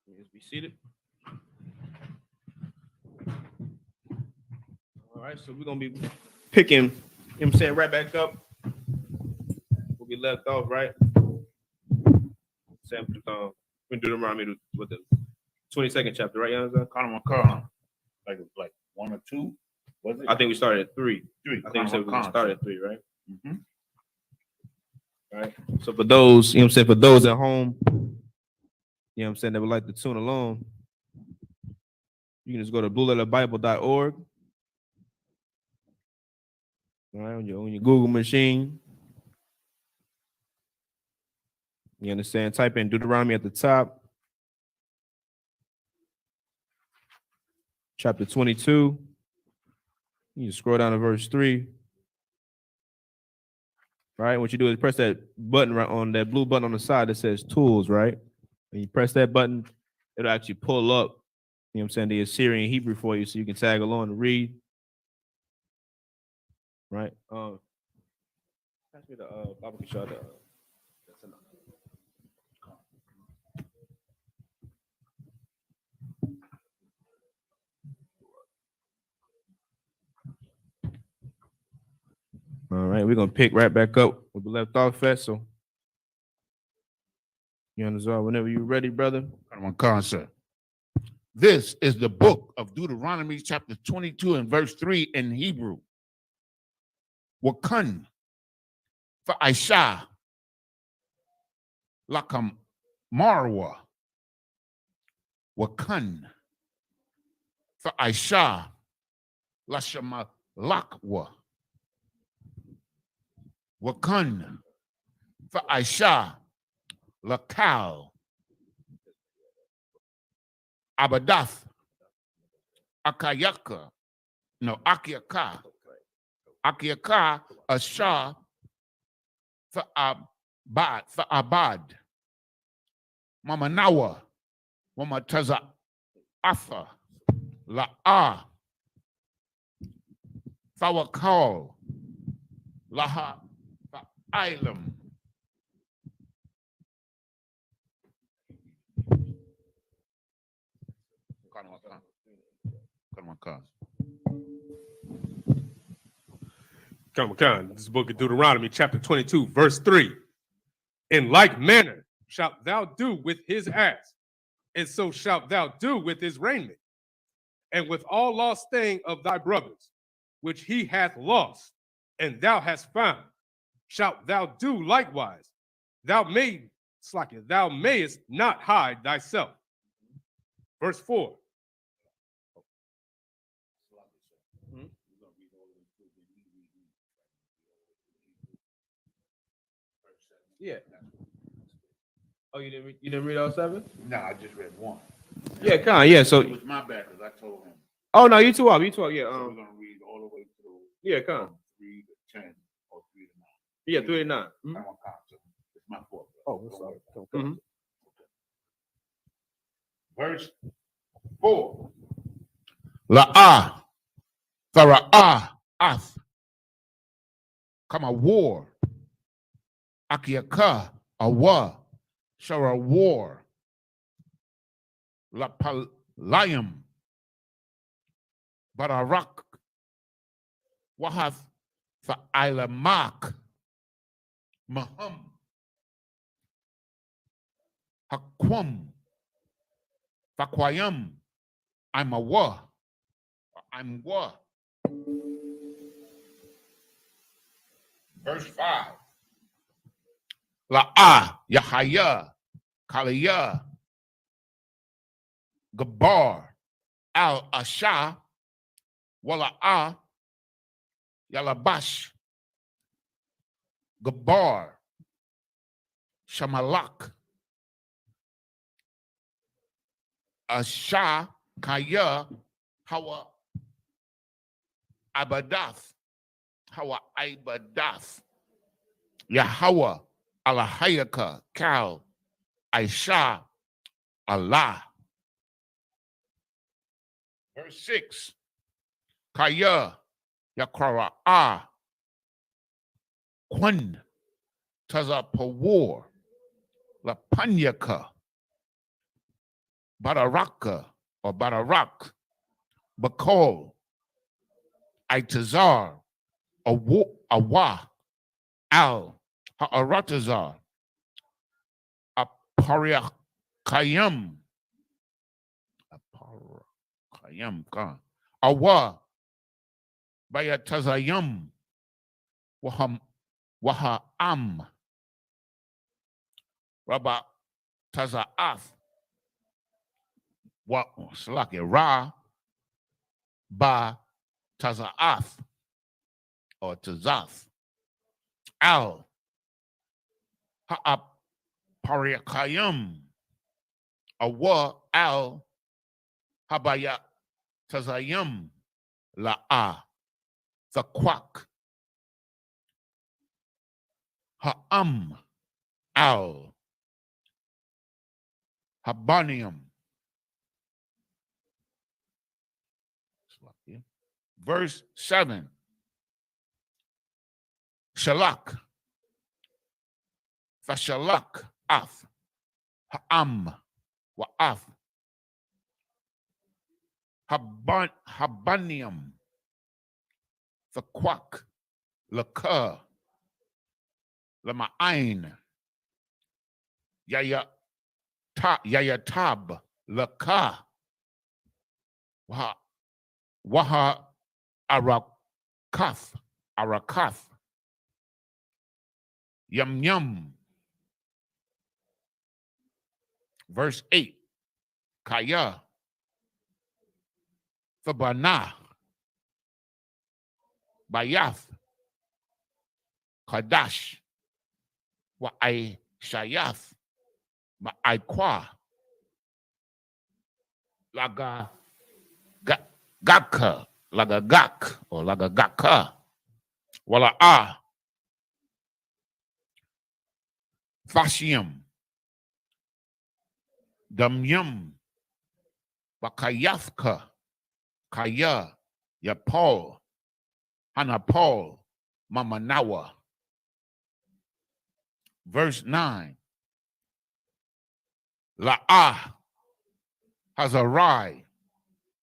Let's be seated. All right, so we're gonna be picking, you know what I'm saying, right back up. We'll be left off, right? We do the rhyme with the 22nd chapter, right, Yanza? Like one or two. Was it? I think we started at 3. Three. I think we said we started at 3, right? Mm-hmm. All right. So for those, you know what I'm saying, for those at home, you know what I'm saying, that would like to tune along, you can just go to blueletterbible.org. All right, on your Google machine. You understand? Type in Deuteronomy at the top. Chapter 22. You scroll down to verse 3. Right? What you do is press that button right on that blue button on the side that says tools, right? And you press that button, it'll actually pull up, you know what I'm saying, the Assyrian Hebrew for you so you can tag along and read. Right? Pass me the Bible shot. All right, we're gonna pick right back up where we left off at. So you understand? Whenever you're ready, brother. Concert. This is the book of Deuteronomy, chapter 22 and verse 3 in Hebrew. Wakan for Aisha Lakam Marwa. Wakan for Aisha Lashama Lakwa. Wakan for Aisha Lakal Abadath Akiaka Asha for Abad Mama Nawa Mama Taza Atha La'a Fawakal Laha Ilam. Khan, this is the book of Deuteronomy, chapter 22, verse 3. In like manner shalt thou do with his ass, and so shalt thou do with his raiment, and with all lost thing of thy brothers, which he hath lost, and thou hast found, shalt thou do likewise. Thou mayest not hide thyself. Verse 4. Yeah. Oh, you didn't read all 7? No, I just read 1. Yeah, Con. Yeah, so it was my bad because I told him. Oh no, you too up. Yeah. So we're gonna read all the way through. Yeah, Con. 3 to 10 or 3 to 9. Yeah, 3 to 9. Mm-hmm. It's my fault. Oh, I'm sorry. Okay. Mm-hmm. Verse 4. La'ah, fara'ah, ath. Come a war. Akiaka, a war. Shara war. La palayam. Bararak. Wahath fa'ilamak. Maham. Hakwam. Fakwayam. I'm a wa. I'm wa. Verse 5. La'ah, Yahaya, Kaliya, Gabar, Al-Asha, Wala'ah, Yalabash, Gabar, Shamalak, Asha, Kaya, Hawa, Abadath, Hawa Ibadath, Yahweh, Alahayaka, Kal, Aisha, Allah. Verse 6. Kaya, Yakra'ah, Kwan, Tazapawar, Lapanyaka, Badaraka or Badarak, Bakol, Itazar, Awa, Al, Ha'aratazar, Apariakayam, Khan, Awa, Bayatazayam, Waha'am, Rabba Tazaaf, Slaki, Ra, Ba Tazaaf, or Tazaf, Al, Ha'ap Pariakayam, Awa, Al, Habaya Tazayam, La'a, the Quack, Ha'am, Al, Habanium. Verse 7. Shalak. Fashalak. Af. Ha'am. Wa'af. Habanium. The quack. Laka. Lama'ain. Yayatab. Laka. Waha Arakaf. Yum yum. Verse 8. Kaya. Fabana. Bayath. Kadash. Wa'ai Shayath. Ma'aikwa. Laga Gaka. Laga Gak. Or Laga Gaka. Wala'a. Fashium. Damyum. Bakayafka. Kaya. Yapol. Hanapol. Mamanawa. Verse 9. La'ah. Hazarai.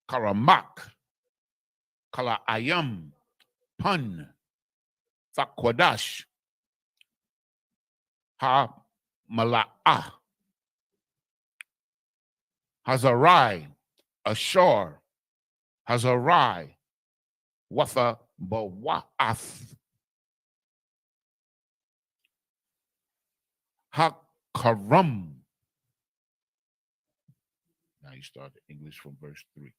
Karamak. Kala'ayam. Pun. Fakwadash. Ha Mala'ah. Hazarai. Ashor. Hazarai. Watha Bawa'ath. Hakaram. Now you start the English from verse 3.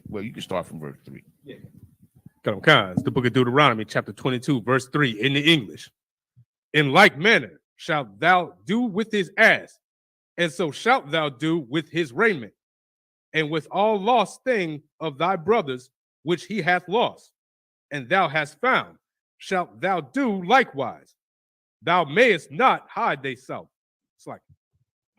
Well, you can start from verse 3. It's the book of Deuteronomy, chapter 22, verse 3, in the English. In like manner shalt thou do with his ass, and so shalt thou do with his raiment, and with all lost thing of thy brothers which he hath lost, and thou hast found, shalt thou do likewise. Thou mayest not hide thyself. It's like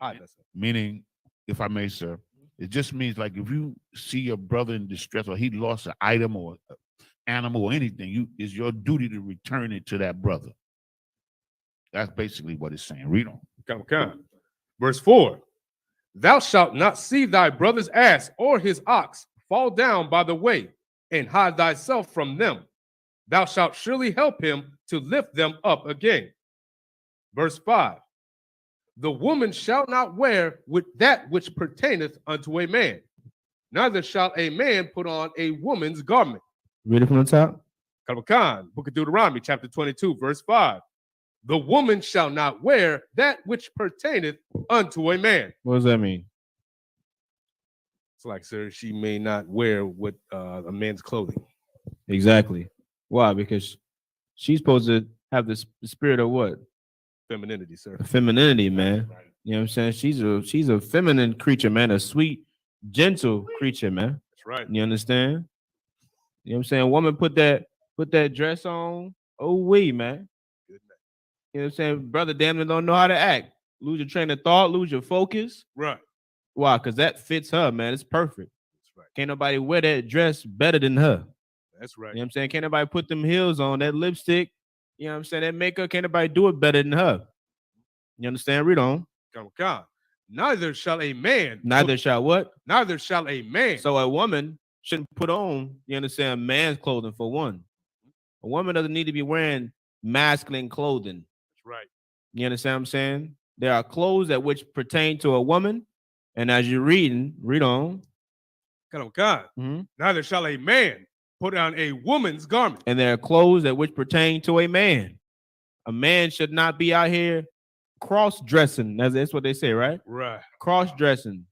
hide thyself. Meaning, if I may, sir, it just means like if you see your brother in distress or he lost an item or an animal or anything, it's your duty to return it to that brother. That's basically what it's saying. Read on. Come. Verse 4. Thou shalt not see thy brother's ass or his ox fall down by the way, and hide thyself from them. Thou shalt surely help him to lift them up again. Verse 5. The woman shall not wear with that which pertaineth unto a man, neither shall a man put on a woman's garment. Read it from the top. Book of Deuteronomy, chapter 22, verse 5. The woman shall not wear that which pertaineth unto a man. What does that mean? It's like, sir, she may not wear what a man's clothing. Exactly. Why? Because she's supposed to have the spirit of what? Femininity, sir. Femininity, man. You know what I'm saying? She's a feminine creature, man. A sweet, gentle creature, man. That's right. You understand? You know what I'm saying? Woman put that dress on. Oh, we, man. Good man. You know what I'm saying? Brother damn near don't know how to act. Lose your train of thought, lose your focus. Right. Why? Because that fits her, man. It's perfect. That's right. Can't nobody wear that dress better than her. That's right. You know what I'm saying? Can't nobody put them heels on, that lipstick. You know what I'm saying? That makeup, can't nobody do it better than her. You understand? Read on. Come. neither shall a man. Neither shall what? Neither shall a man. So a woman shouldn't put on, you understand, man's clothing for one. A woman doesn't need to be wearing masculine clothing. That's right. You understand what I'm saying? There are clothes that which pertain to a woman. And as you're reading, read on. God. Mhm. Neither shall a man put on a woman's garment. And there are clothes that which pertain to a man. A man should not be out here cross-dressing. That's what they say, right? Right. Cross-dressing.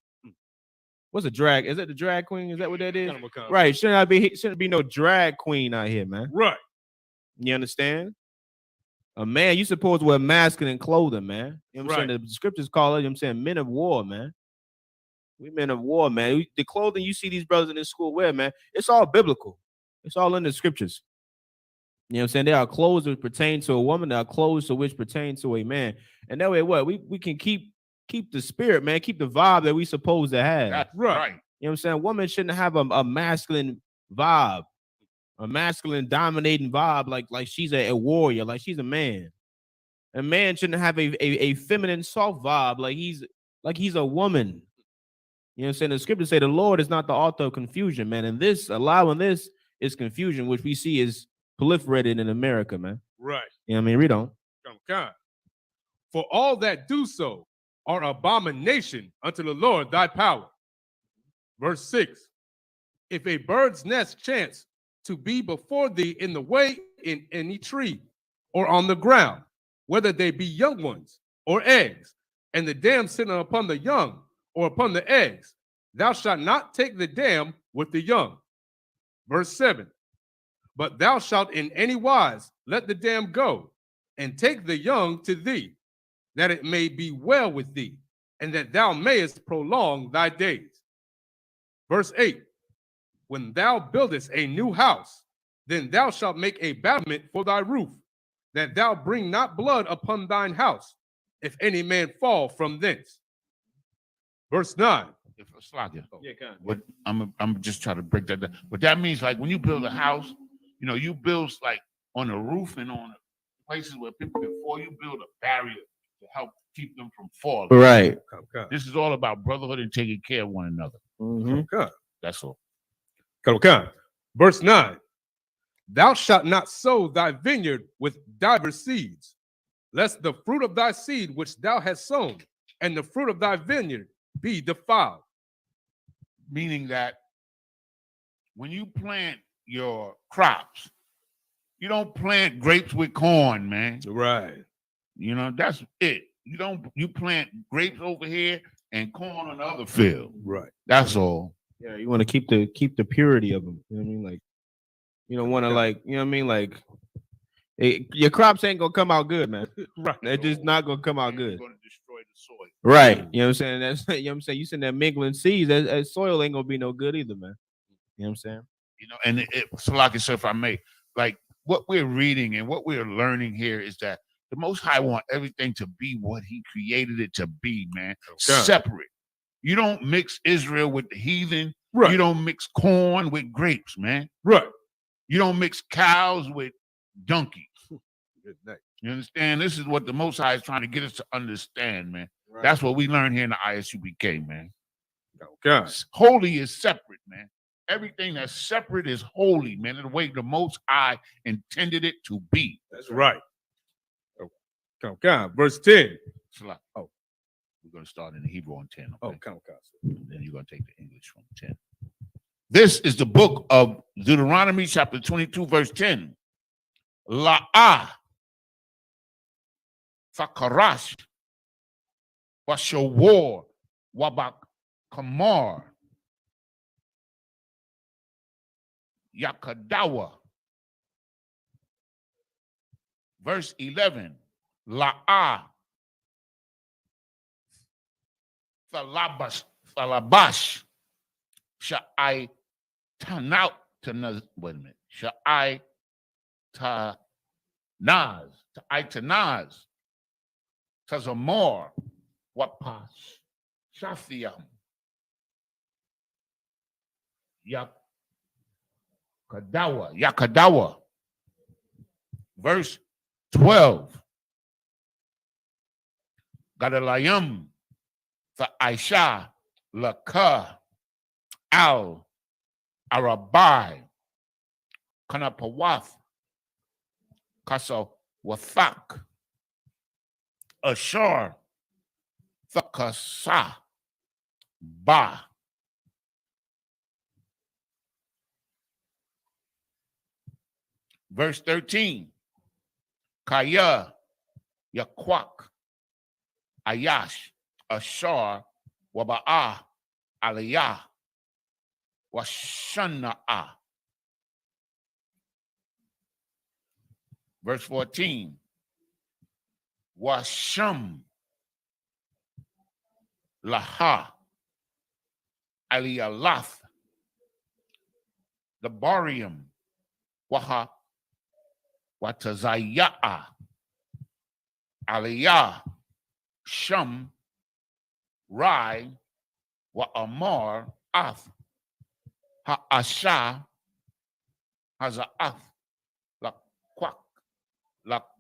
What's a drag? Is that the drag queen? Is that what that is? Kind. Right. Shouldn't be no drag queen out here, man. Right. You understand? A man, you supposed to wear masculine clothing, man. You know what I'm saying? The scriptures call it, you know what I'm saying, men of war, man. We men of war, man. The clothing you see these brothers in this school wear, man, it's all biblical. It's all in the scriptures. You know what I'm saying? There are clothes that pertain to a woman, there are clothes to which pertain to a man. And that way, what? We can keep the spirit, man, keep the vibe that we supposed to have. That's right. You know what I'm saying? Women shouldn't have a masculine vibe, a masculine dominating vibe, like she's a warrior, like she's a man. A man shouldn't have a feminine soft vibe, like he's a woman. You know what I'm saying? The scriptures say the Lord is not the author of confusion, man. And allowing this is confusion, which we see is proliferated in America, man. Right. You know what I mean? Read on. God. For all that do so are abomination unto the Lord thy power. Verse 6. If a bird's nest chance to be before thee in the way in any tree or on the ground, whether they be young ones or eggs, and the dam sitting upon the young or upon the eggs, thou shalt not take the dam with the young. Verse 7. But thou shalt in any wise let the dam go, and take the young to thee, that it may be well with thee, and that thou mayest prolong thy days. Verse 8. When thou buildest a new house, then thou shalt make a battlement for thy roof, that thou bring not blood upon thine house, if any man fall from thence. Verse 9. What I'm just trying to break that down. But that means, like, when you build a house, you know, you build like on the roof and on places where people before you build a barrier to help keep them from falling. Right. This is all about brotherhood and taking care of one another. Mm-hmm. That's all. Verse 9. Thou shalt not sow thy vineyard with divers seeds, lest the fruit of thy seed which thou hast sown and the fruit of thy vineyard be defiled. Meaning that when you plant your crops, you don't plant grapes with corn, man. Right. You know, that's it. You plant grapes over here and corn on the other field. Right. That's all. Yeah, you want to keep the purity of them. You know what I mean? Like, you don't want to, like, you know what I mean? Like, your crops ain't gonna come out good, man. Right. They're just not gonna come out good. It's going to destroy the soil. Right. You know what I'm saying? That's, you know what I'm saying? You send that mingling seeds, that soil ain't gonna be no good either, man. You know what I'm saying? You know, and so like I said, if I may, like what we're reading and what we're learning here is that the Most High want everything to be what He created it to be, man. Okay. Separate. You don't mix Israel with the heathen. Right. You don't mix corn with grapes, man. Right. You don't mix cows with donkeys. Good night. You understand? This is what the Most High is trying to get us to understand, man. Right. That's what we learn here in the ISUBK, man. Okay. Holy is separate, man. Everything that's separate is holy, man, in the way the Most High intended it to be. That's right. Okay. Verse 10. Oh, we're going to start in the Hebrew on 10. Okay? Come. Then you're going to take the English from 10. This is the book of Deuteronomy, chapter 22, verse 10. La'ah fakarash washawar wabak kamar yakadawa. Verse 11. La'ah thalabash sha'ai tanau tanaz. Wait a minute. Sha'ai tanaz. Ta'ai tanaz. Tazamor wapash shafiam yakadawa. Verse 12. Gadalayam the Aisha Laka Al Arabai Kanapawath Kasa Wathak Ashar Thakasa Ba. Verse 13. Kaya Yakwak Ayash Ashar Waba'a Aliyah Washana'a. Verse 14. Washam Laha Aliyalath the Barium Waha Watazaya'a Aliyah Sham Rai Wa Amar Ath Ha Asha Haza'ath La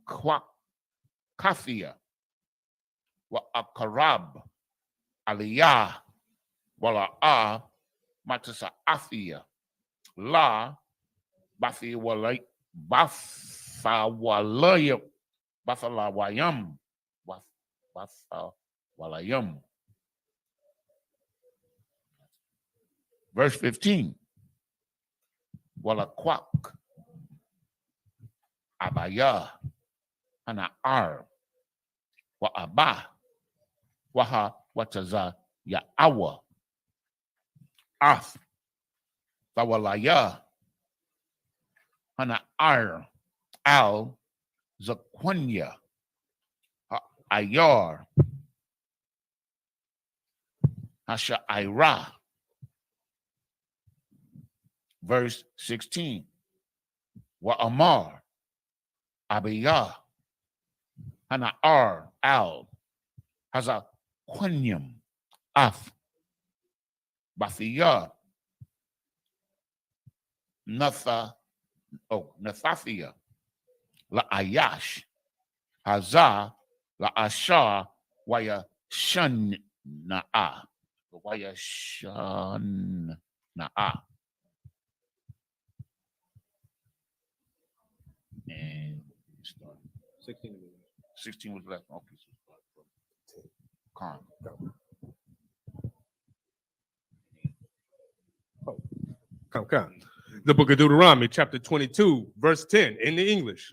Kwak Kathia Wa Akarab Aliyah Wala'a Matasa Athia La Bathi Walay Bathawalaya Bathalawayam Bathawalayam. Verse 15. Walakwak Abaya Hana'ar Wa Abah Waha Wataza Ya'awa Ath Tawalaya Hana'ar Al Zaquanya Ayar Hasha'ira. Verse 16. Wa Amar Abiyah Hana'ar Al Hazaquanyam Af Bathiyah Nathathia La Ayash Hazah La Ashar Waya Shana'a Waya Shana'a. And 16 was left. Okay, so start from Come. The book of Deuteronomy, chapter 22, verse 10, in the English.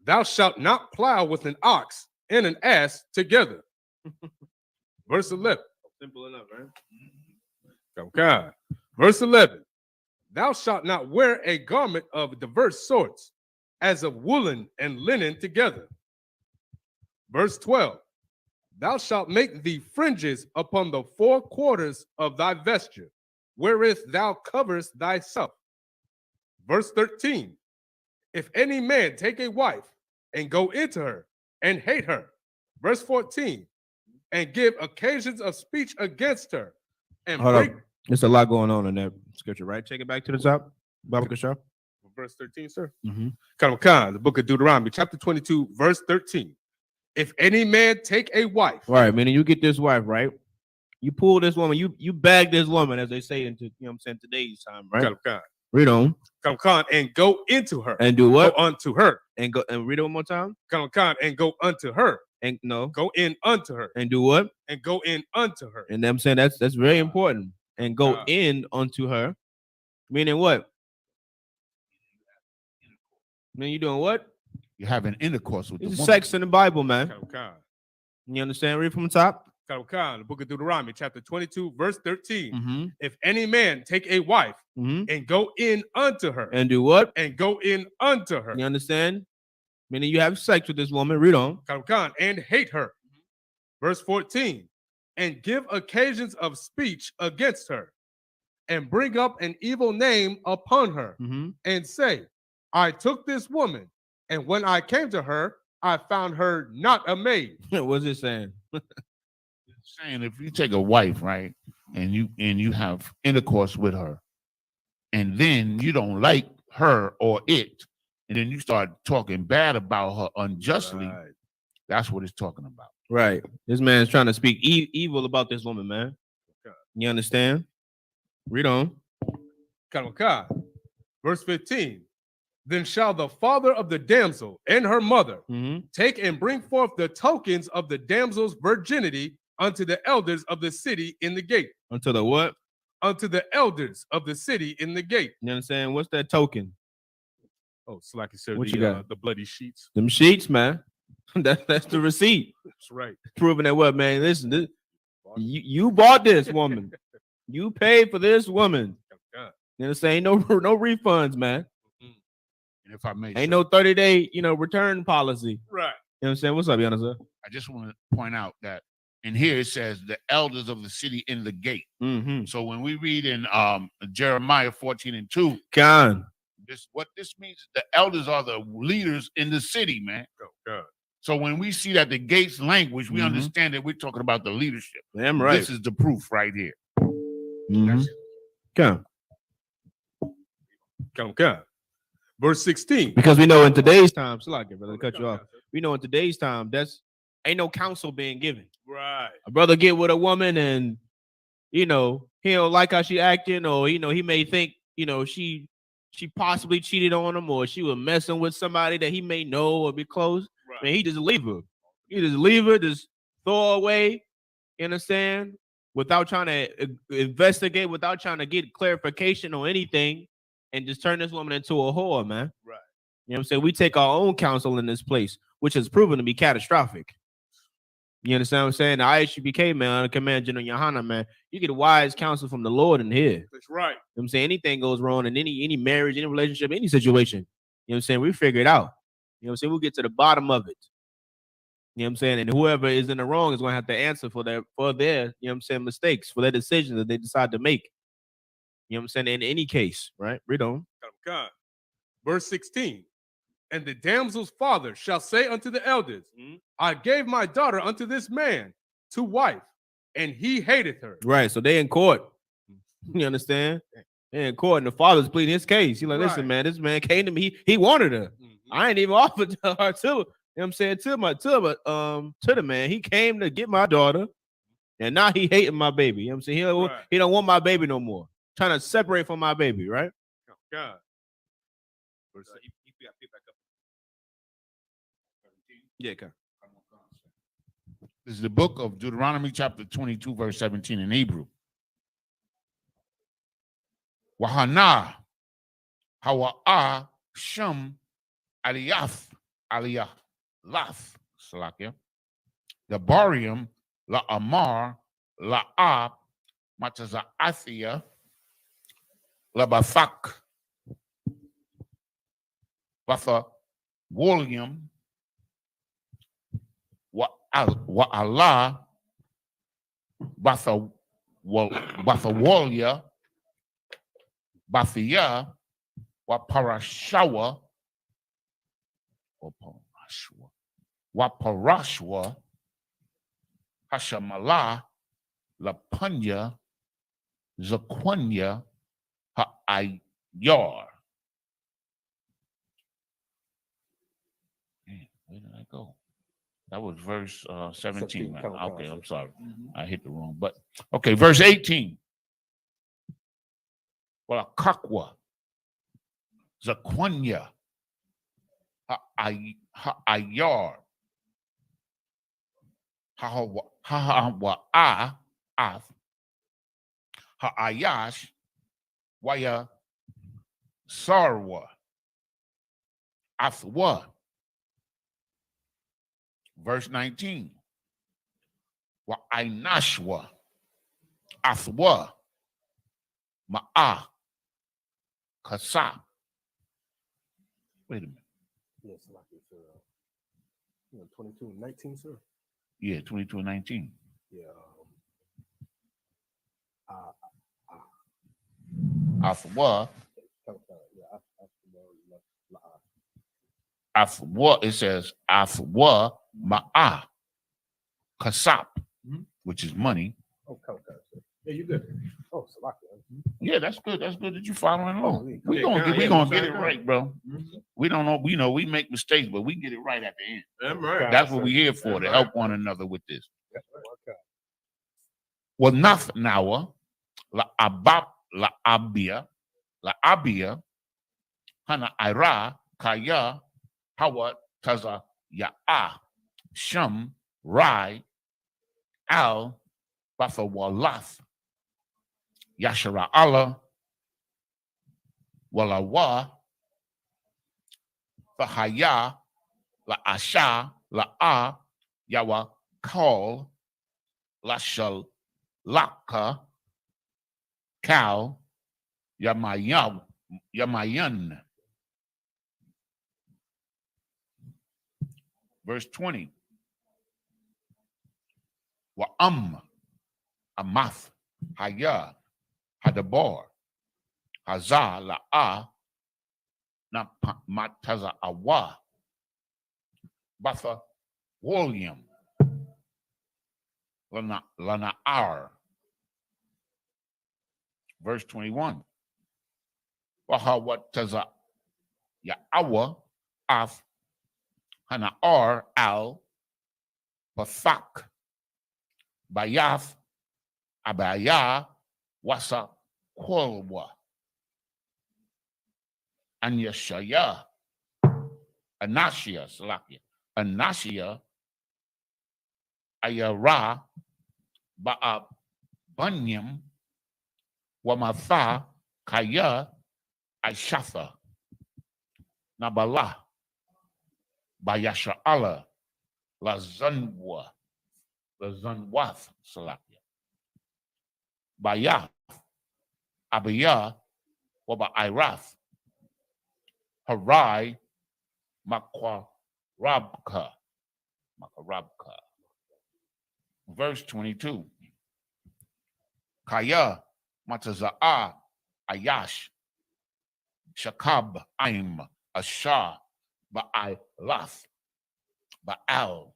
Thou shalt not plow with an ox and an ass together. Verse 11. Simple enough, right? Come. Verse 11. Thou shalt not wear a garment of diverse sorts, as of woolen and linen together. Verse 12. Thou shalt make thee fringes upon the four quarters of thy vesture, wherewith thou coverest thyself. Verse 13. If any man take a wife and go into her and hate her. Verse 14. And give occasions of speech against her. And Hold break. up. There's a lot going on in that scripture, right? Take it back to the top. Baba Kashaf. Verse 13, sir. Mm-hmm. The book of Deuteronomy, chapter 22, verse 13. If any man take a wife. All right, meaning you get this wife, right? You pull this woman, you bag this woman, as they say into today's time, right? Read on. And go into her. And do what? Go unto her. And go and read it one more time. And go unto her. And no. Go in unto her. And do what? And go in unto her. And I'm saying that's very important. And go in unto her. Meaning what? Meaning you doing what? You're having intercourse with the This is woman. sex in the Bible, man. You understand? Read from the top. The book of Deuteronomy, chapter 22, verse 13. Mm-hmm. If any man take a wife and go in unto her. And do what? And go in unto her. You understand? Meaning you have sex with this woman. Read on. And hate her. Verse 14. And give occasions of speech against her. And bring up an evil name upon her. And say, I took this woman. And when I came to her, I found her not a maid. What's it saying? It's saying if you take a wife, right, and you have intercourse with her, and then you don't like her or it, and then you start talking bad about her unjustly, that's what it's talking about. Right. This man's trying to speak evil about this woman, man. You understand? Read on. Kalaka. Verse 15. Then shall the father of the damsel and her mother take and bring forth the tokens of the damsel's virginity unto the elders of the city in the gate. Unto the what? Unto the elders of the city in the gate. You understand? What's that token? Oh, so like you said, What you got? The bloody sheets. Them sheets, man. That's the receipt. That's right. Proving that what, man? Listen, you bought this woman. You paid for this woman. You understand? Ain't no refunds, man. And if I may, ain't no 30-day, return policy. Right. You know what I'm saying? What's up, Yana, sir? I just want to point out that in here it says the elders of the city in the gate. Mm-hmm. So when we read in Jeremiah 14:2, what this means is the elders are the leaders in the city, man. Oh, God. So when we see that the gates language, we understand that we're talking about the leadership. Damn right. This is the proof right here. Mm-hmm. Come. Verse 16. Because we know in today's time, brother, cut you off. We know in today's time, ain't no counsel being given. Right. A brother get with a woman and, he don't like how she acting, or, he may think, she possibly cheated on him, or she was messing with somebody that he may know or be close. Right. Man, he just leave her. Just throw her away, you understand? Without trying to investigate, without trying to get clarification or anything, and just turn this woman into a whore, man. Right. You know what I'm saying? We take our own counsel in this place, which has proven to be catastrophic. You understand what I'm saying? The IHBK, man, Command General Yohana, man, you get wise counsel from the Lord in here. That's right. You know what I'm saying? Anything goes wrong in any marriage, any relationship, any situation. You know what I'm saying? We figure it out. You know what I'm saying? We'll get to the bottom of it. You know what I'm saying? And whoever is in the wrong is going to have to answer for their, you know what I'm saying, mistakes, for their decisions that they decide to make. You know what I'm saying? In any case, right? Read on. Verse 16. And the damsel's father shall say unto the elders, I gave my daughter unto this man to wife, and he hated her. Right. So they in court. You understand? They in court, and the father's pleading his case. He's like, listen, man, this man came to me. He wanted her. I ain't even offered her to, you know what I'm saying, to the man. He came to get my daughter, and now he hating my baby. You know what I'm saying? He don't want my baby no more. Trying to separate from my baby, right? Oh, God. Yeah, okay. This is the book of Deuteronomy, chapter 22, verse 17 in Hebrew. Wahana, hawa'a, shum, aliyaf, aliyah, laf, salakia. The barium, la amar, la a, mataza'athia, la bafak, batha, William, wa Allah, batha walia, bathia, wa parashwa, hashamala, la punya, zaquanya, ha'ayar. Where did I go? That was verse 17, man. Okay, I'm sorry. I hit the wrong button. Okay, verse 18. Well, kakwa, zaquanya, ha'ayar, ha'awa'a, ha'ayash, waya sarwa, athwa. Verse 19. Wa ainashwa, athwa, ma'a, kasa. Wait a minute. Yes, like it's 22:19, sir. Yeah, 22:19. Yeah. Athwa. Athwa, it says athwa ma'a kasap, which is money. Oh, okay. Yeah, you good. Oh, Salaki. Yeah, that's good. That's good that you following along. We're gonna get it right, bro. We don't know. We know we make mistakes, but we get it right at the end. Damn right. That's what we're here for, to Damn help right. one another with this. Okay. Well, nawa la abia hana ira kaya hawa taza ya sham rai al bafa walath yashara Allah walawa fahaya la asha la yawa call la shal laka cow yamayan. Verse 20. Wa amath haya hadabar haza la na mataza awa batha William lana ar. Verse 21. Waha wat taza ya awa af hana ar al pathak bayaf abaya wasa kwalwa anyashaya anashia salakia anashia ayara ba'a banyam wamatha kaya aishatha nabala bayasha Allah la zanwath salakia bayaf abaya waba irath harai makarabka. Verse 22. Kaya mataza'a ayash shakab aim asha ba'alath ba'al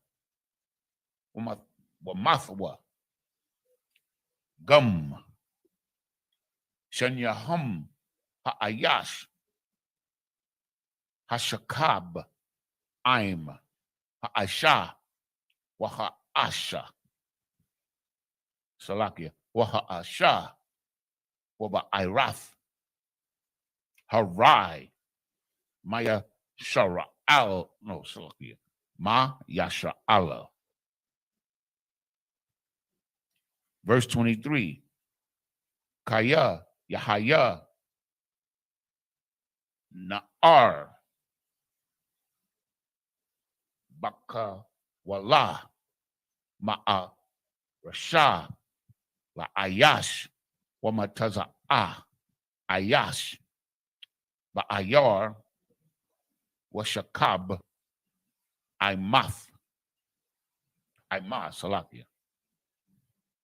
wamathwa gum shanyahum ha'ayash hashakab aim ha'asha wa ha'asha salakia wa ha'asha wa ba'irath harai maya shara al no salakia ma yasha Allah. Verse 23. Kaya Yahaya Na'ar Baka Wala Ma'a Rasha La Ayash Wamataza Ayash Ba'ayar Washakab Aimath Salakia.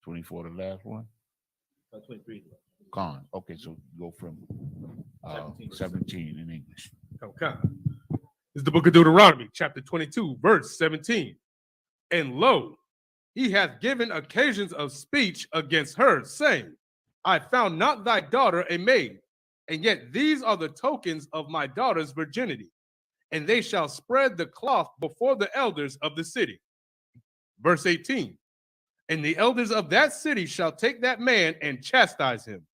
24, the last one. 23. Con. Okay, so go from 17 in English. Okay. This is the book of Deuteronomy, chapter 22, verse 17. And lo, he hath given occasions of speech against her, saying, I found not thy daughter a maid, and yet these are the tokens of my daughter's virginity, and they shall spread the cloth before the elders of the city. Verse 18. And the elders of that city shall take that man and chastise him.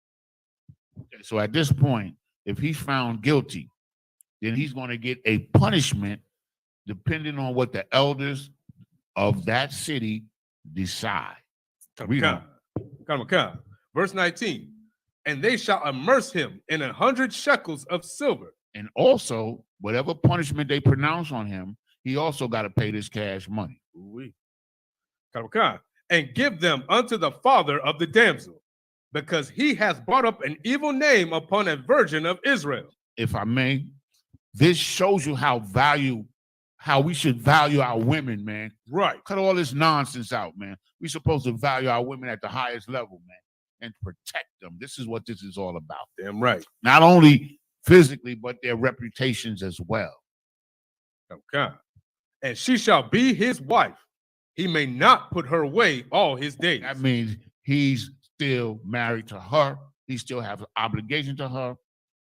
Okay, so at this point, if he's found guilty, then he's going to get a punishment depending on what the elders of that city decide. Read on. Verse 19. And they shall immerse him in 100 shekels of silver. And also, whatever punishment they pronounce on him, he also got to pay this cash money. And give them unto the father of the damsel, because he has brought up an evil name upon a virgin of Israel. If I may, this shows you how we should value our women, man. Right. Cut all this nonsense out, man. We're supposed to value our women at the highest level, man, and protect them. This is what this is all about. Damn right. Not only physically, but their reputations as well. Okay. And she shall be his wife. He may not put her away all his days. That means he's still married to her. He still has an obligation to her,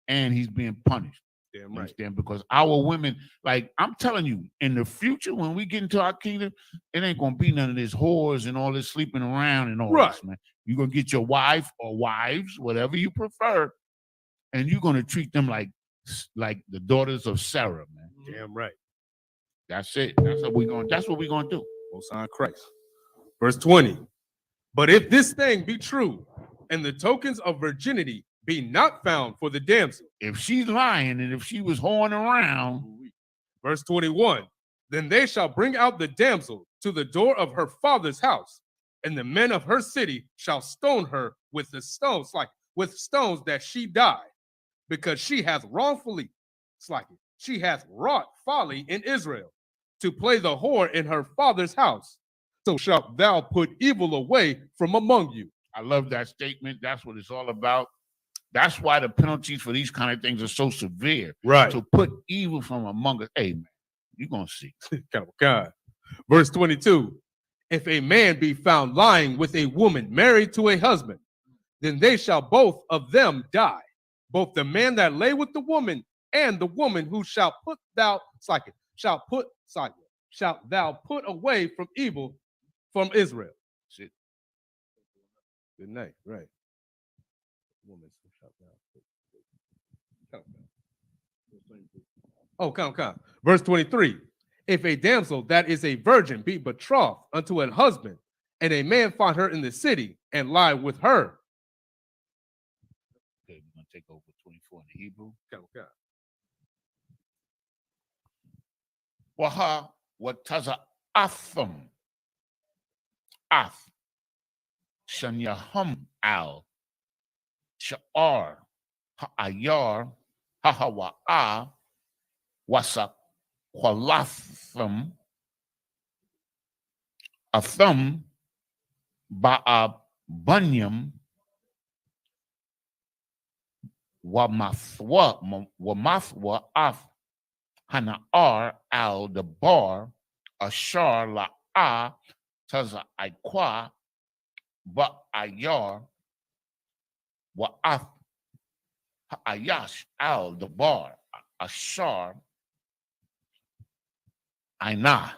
and he's being punished. Damn You right. understand? Because our women, like I'm telling you, in the future, when we get into our kingdom, it ain't gonna be none of this whores and all this sleeping around and all Right. this, man. You're gonna get your wife or wives, whatever you prefer, and you're gonna treat them like the daughters of Sarah, man. Damn right. That's it. That's what we're gonna do. Most High Christ. Verse 20. But if this thing be true, and the tokens of virginity be not found for the damsel, If she's lying and if she was whoring around, verse 21, then they shall bring out the damsel to the door of her father's house, and the men of her city shall stone her with the stones, like with stones that she die, because she hath wrongfully, she hath wrought folly in Israel, to play the whore in her father's house. So shalt thou put evil away from among you. I love that statement. That's what it's all about. That's why the penalties for these kind of things are so severe. Right. To put evil from among us. Hey, man, you're going to see. God. Verse 22. If a man be found lying with a woman married to a husband, then they shall both of them die. Both the man that lay with the woman and the woman who shalt thou put away from evil from Israel. Shit. Good night. Right. Oh, come. Verse 23. If a damsel that is a virgin be betrothed unto a husband, and a man find her in the city and lie with her. Okay, we're going to take over 24 in the Hebrew. Come. Waha wataza atham. Ath. Shanyahum al. Sha'ar. Ha'ayar. Hahawa'a. Wasa. Qualatham. Atham. Ba'a bunyam. Wamathwa af. Hana'ar al the bar. Ashar la'a. Taza aikwa. Ba'ayar. Wa'af. Ayash al the bar. Ashar. Aina.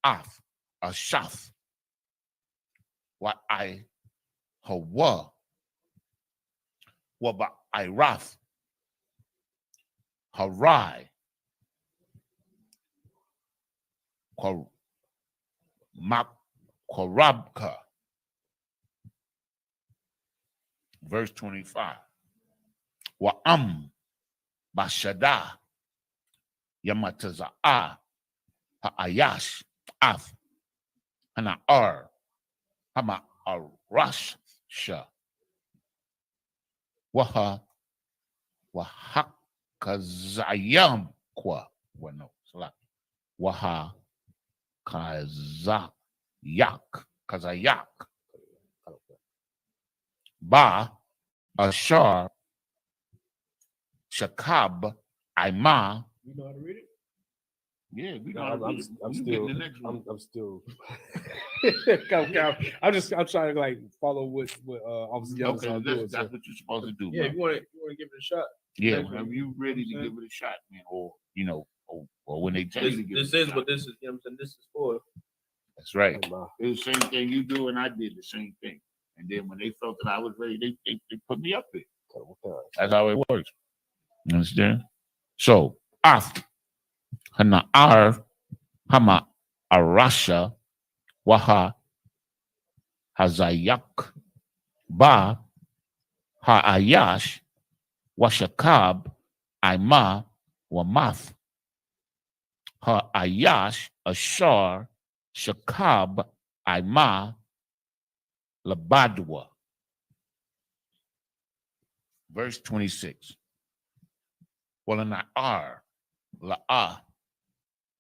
Af. Ashaf. Wa'ai. Hawa. Waba'irath. Harai. Korabka. Verse 25. Wa'am bashada yamataza'a ha'ayash af hana'ar hama arashsha waha wahakazayam kwa wano waha kazayak ba ashar shakab aima. You know how to read it? Yeah, we I'm still. Come. I'm trying to like follow what Officer Young's Okay, doing. that's what you're supposed to do. Yeah, bro. if you want to give it a shot. Yeah, whenever you're ready to give it a shot, man, or when they tell you to give it a shot. This is what this is. You know what I'm saying? This is for. That's right. Oh, It's the same thing you do, and I did the same thing. And then when they felt that I was ready, they put me up there. That's how it works. You understand? So, af hana'ar hama arasha waha hazayak ba ha'ayash washakab aima wamath ha'ayash ashar shakab aima labadwa. Verse 26. Walana'ar la'a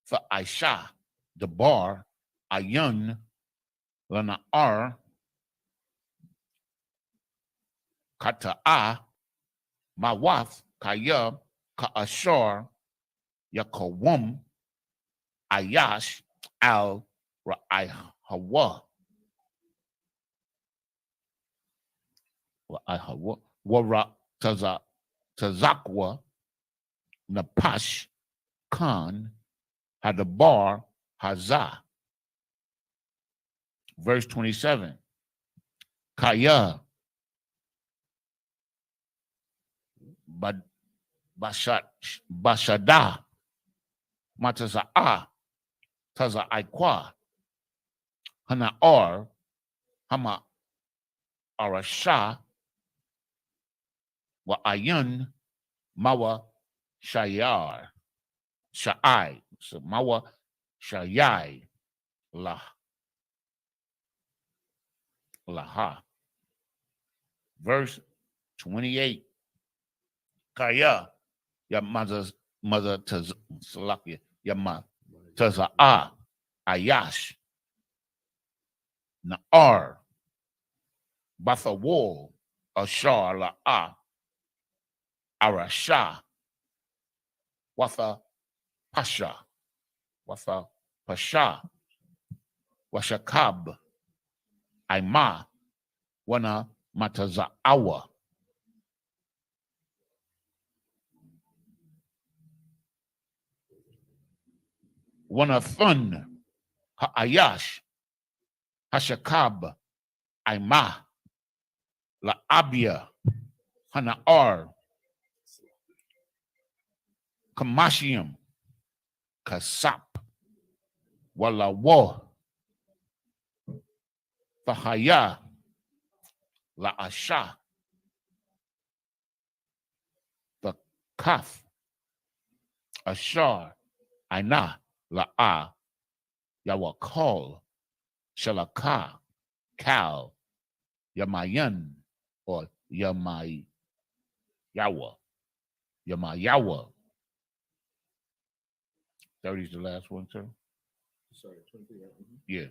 fa Aisha the bar ayun lana'ar kata'a mawaf kaya ka'ashar yakawum ayash al ra'ai hawa wara tazakwa Napash Khan Hadabar Hazah. Verse 27. Kaya Bashada Mataza'a Taza Aikwa Hanaor Hama Arasha Wa Ayun Mawa Shayar Sha'ai. So Mawa Shayai Laha. Verse 28. Kaya ya mother Salakia ya ma Taza'a Ayash Na'ar Bathawal Ashar La'a Arasha Watha Pasha Washakab Aima Wana Mataza'awa. Wana Thun Ha'ayash Hashakab Aima La'abia Hana'ar Kamashium Kasap Wala Wa Fahaya La Asha the Kaf Ashar Aina La'a Yawakal Shalaka Kal Yamayan or Yamayawa. 30 is the last one, sir. Sorry, 23. Yeah.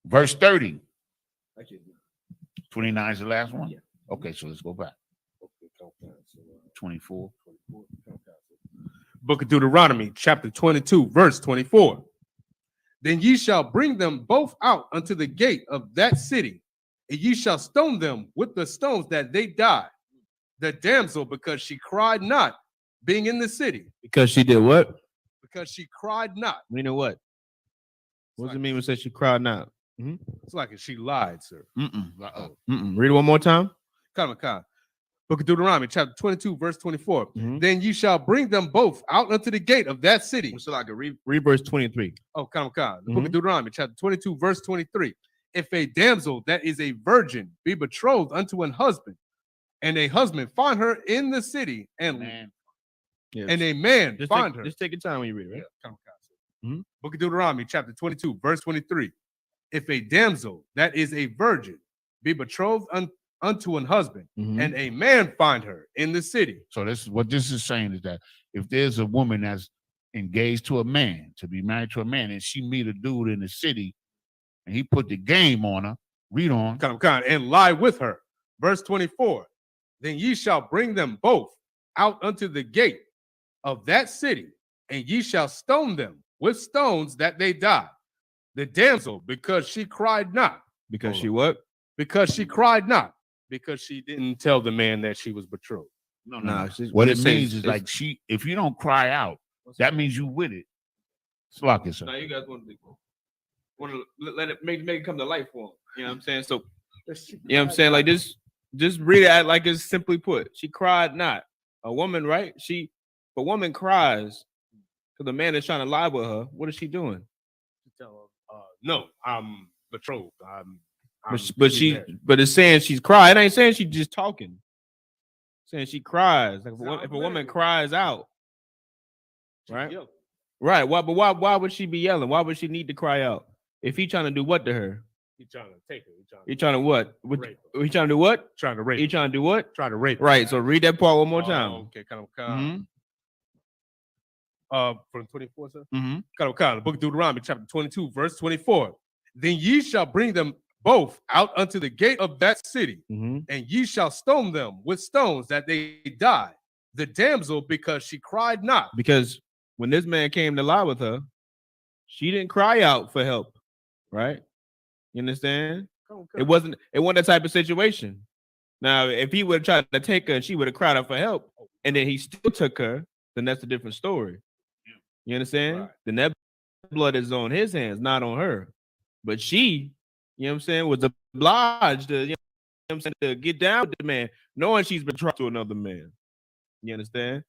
Verse 30. 29 is the last one? Yeah. Okay, so let's go back. 24. Book of Deuteronomy, chapter 22, verse 24. Then ye shall bring them both out unto the gate of that city, and ye shall stone them with the stones that they died. The damsel, because she cried not, being in the city. Because she did what? Because she cried not. Meaning what? What does it mean when it says she cried not? It's like she lied, sir. Read it one more time. Come. Book of Deuteronomy, chapter 22, verse 24. Mhm. Then you shall bring them both out unto the gate of that city. So like read verse 23. Oh, come. The book of Deuteronomy, chapter 22, verse 23. If a damsel that is a virgin be betrothed unto an husband, and a husband find her in the city, and a man find her. Just take your time when you read, right? Yeah, Book of Deuteronomy, chapter 22, verse 23. If a damsel that is a virgin be betrothed unto an husband, and a man find her in the city. So this is saying is that if there's a woman that's engaged to a man, to be married to a man, and she meet a dude in the city, and he put the game on her, read on. And lie with her. Verse 24. Then ye shall bring them both out unto the gate of that city, and ye shall stone them with stones that they die. The damsel, because she cried not. Because she what? Because she cried not. Because she didn't tell the man that she was betrothed. No. What it means is like if you don't cry out, that means you with it. Slock it, sir. Now you guys want to let it make it come to life for him. You know what I'm saying? So you know what I'm saying? Like this, just read it like it's simply put. She cried not. A woman, right? If a woman cries because the man is trying to lie with her, what is she doing? Tell her, no, I'm betrothed. But it's saying she's crying. It ain't saying she's just talking. It's saying she cries. Like if a woman cries out, right? Right. Why would she be yelling? Why would she need to cry out? If he trying to do what to her? He trying to take her. He trying to what? Rape her. He trying to do what? Trying to rape. He trying to do what? Trying to rape. Right. So read that part one more time. Okay. From 24, sir. Mm-hmm. The book of Deuteronomy, chapter 22, verse 24. Then ye shall bring them both out unto the gate of that city, and ye shall stone them with stones that they die. The damsel, because she cried not. Because when this man came to lie with her, she didn't cry out for help, right? You understand? It wasn't that type of situation. Now, if he would have tried to take her and she would have cried out for help, and then he still took her, then that's a different story. You understand? Right. Then that blood is on his hands, not on her. But she, you know what I'm saying, was obliged to, you know what I'm saying, to get down with the man, knowing she's betrothed to another man. You understand?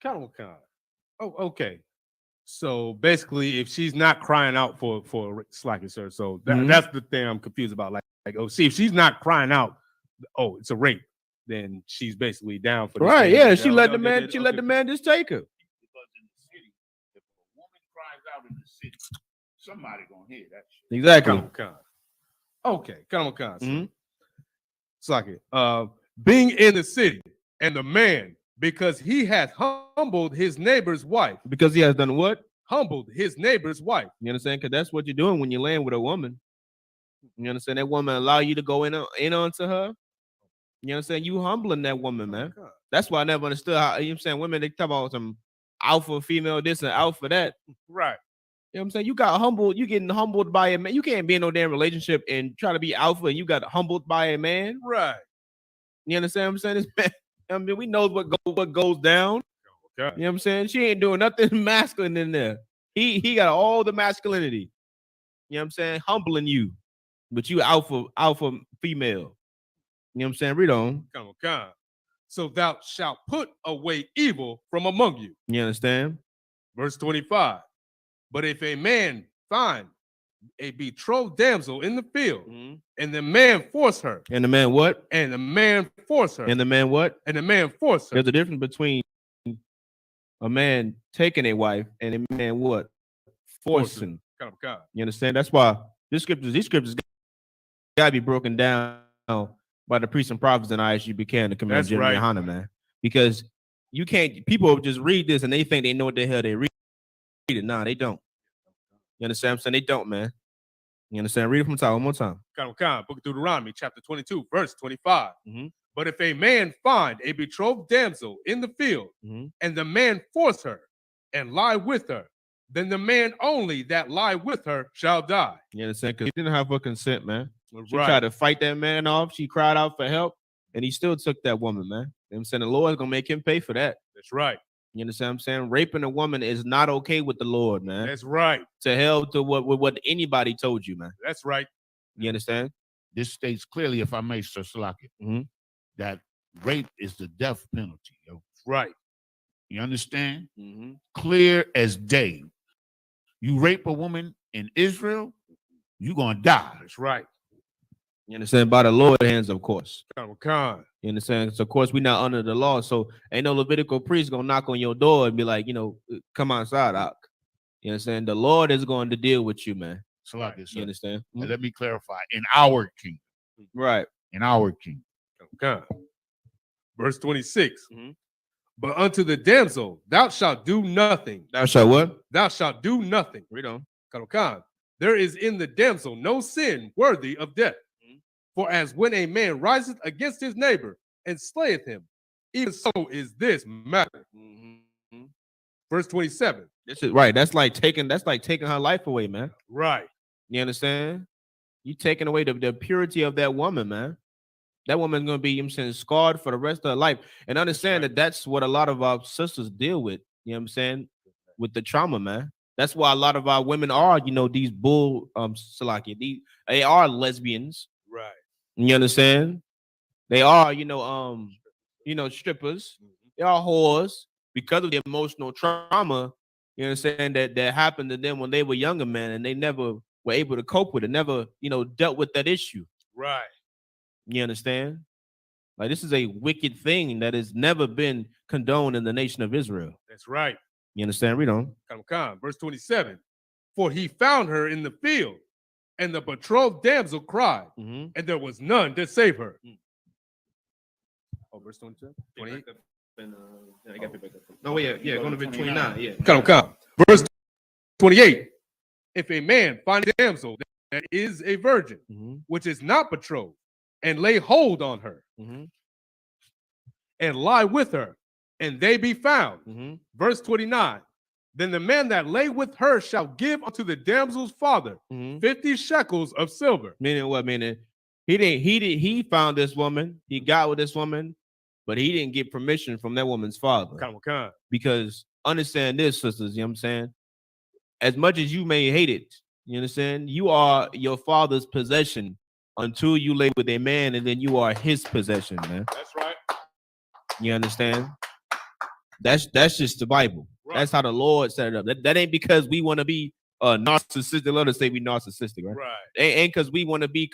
Kind of. Oh, okay. So basically, if she's not crying out for slacking, sir, so that's the thing I'm confused about. Like, oh, see, if she's not crying out, oh, it's a rape, then she's basically down for this Right? thing. Yeah, she let the man. She let the man just take her. Because in the city, if a woman cries out in the city, somebody gonna hear that shit. Exactly. Okay, come on. Mhm. Slacking. Being in the city, and the man, because he hath humbled his neighbor's wife. Because he has done what? Humbled his neighbor's wife. You understand? Because that's what you're doing when you're laying with a woman. You understand? That woman allow you to go in onto her. You understand? You humbling that woman, man. That's why I never understood how, you know what I'm saying, women, they talk about some alpha female this and alpha that. Right. You know what I'm saying? You got humbled, you getting humbled by a man. You can't be in no damn relationship and try to be alpha and you got humbled by a man. Right. You understand what I'm saying? This man, I mean, we know what goes down. Okay. You know what I'm saying? She ain't doing nothing masculine in there. He got all the masculinity. You know what I'm saying? Humbling you. But you alpha female. You know what I'm saying? Read on. Come on. So thou shalt put away evil from among you. You understand? Verse 25. But if a man find a betrothed damsel in the field, and the man force her. And the man what? And the man force her. And the man what? And the man force her. There's a difference between a man taking a wife and a man what? Forcing. Come on. You understand? That's why these scriptures gotta be broken down by the priests and prophets and ISU Buchanan to command Jimmy and Hannah, man. Because you can't, people just read this and they think they know what the hell they read it. Nah, they don't. You understand what I'm saying? They don't, man. You understand? Read it from the top one more time. Come on. Book of Deuteronomy, chapter 22, verse 25. But if a man find a betrothed damsel in the field, and the man force her and lie with her, then the man only that lie with her shall die. You understand? Because he didn't have her consent, man. She Right. tried to fight that man off. She cried out for help, and he still took that woman, man. You know what I'm saying? The Lord's going to make him pay for that. That's right. You understand what I'm saying? Raping a woman is not okay with the Lord, man. That's right. To hell to what anybody told you, man. That's right. You understand? This states clearly, if I may, Sir Salaki, that rape is the death penalty. Yo. Right. You understand? Clear as day. You rape a woman in Israel, you're going to die. That's right. You understand? By the Lord's hands, of course. Come on. You understand? So, of course, we're not under the law. So, ain't no Levitical priest going to knock on your door and be like, you know, come outside, Ak. You understand? The Lord is going to deal with you, man. Salaki, sir. You understand? And let me clarify. In our kingdom. Right. In our kingdom. Come on. Verse 26. But unto the damsel thou shalt do nothing. Thou shalt what? Thou shalt do nothing. Read on. Come. There is in the damsel no sin worthy of death. For as when a man riseth against his neighbor and slayeth him, even so is this matter. Verse 27. This is right. That's like taking her life away, man. Right. You understand? You taking away the purity of that woman, man. That woman's gonna be, you know what I'm saying, scarred for the rest of her life. And understand that's what a lot of our sisters deal with, you know what I'm saying, with the trauma, man. That's why a lot of our women are, you know, these Salaki, they are lesbians. Right. You understand? They are, strippers. They are whores because of the emotional trauma, you know what I'm saying, that happened to them when they were younger, man, and they never were able to cope with it, never, dealt with that issue. Right. You understand? Like, this is a wicked thing that has never been condoned in the nation of Israel. That's right. You understand? Read on. Come. Verse 27. For he found her in the field, and the betrothed damsel cried, and there was none to save her. Oh, verse 27? 28? No, yeah, going to be 29. Yeah. Come. Verse 28. If a man find a damsel that is a virgin, which is not betrothed, and lay hold on her, and lie with her, and they be found. Verse 29. Then the man that lay with her shall give unto the damsel's father 50 shekels of silver. Meaning what? Meaning he found this woman, he got with this woman, but he didn't get permission from that woman's father. Come. Because understand this, sisters, you know what I'm saying? As much as you may hate it, you understand? You are your father's possession until you lay with a man, and then you are his possession, man. That's right. You understand? That's just the Bible. Right. That's how the Lord set it up. That ain't because we want to be narcissistic. Let us say we narcissistic, right? Right. Ain't because we want to be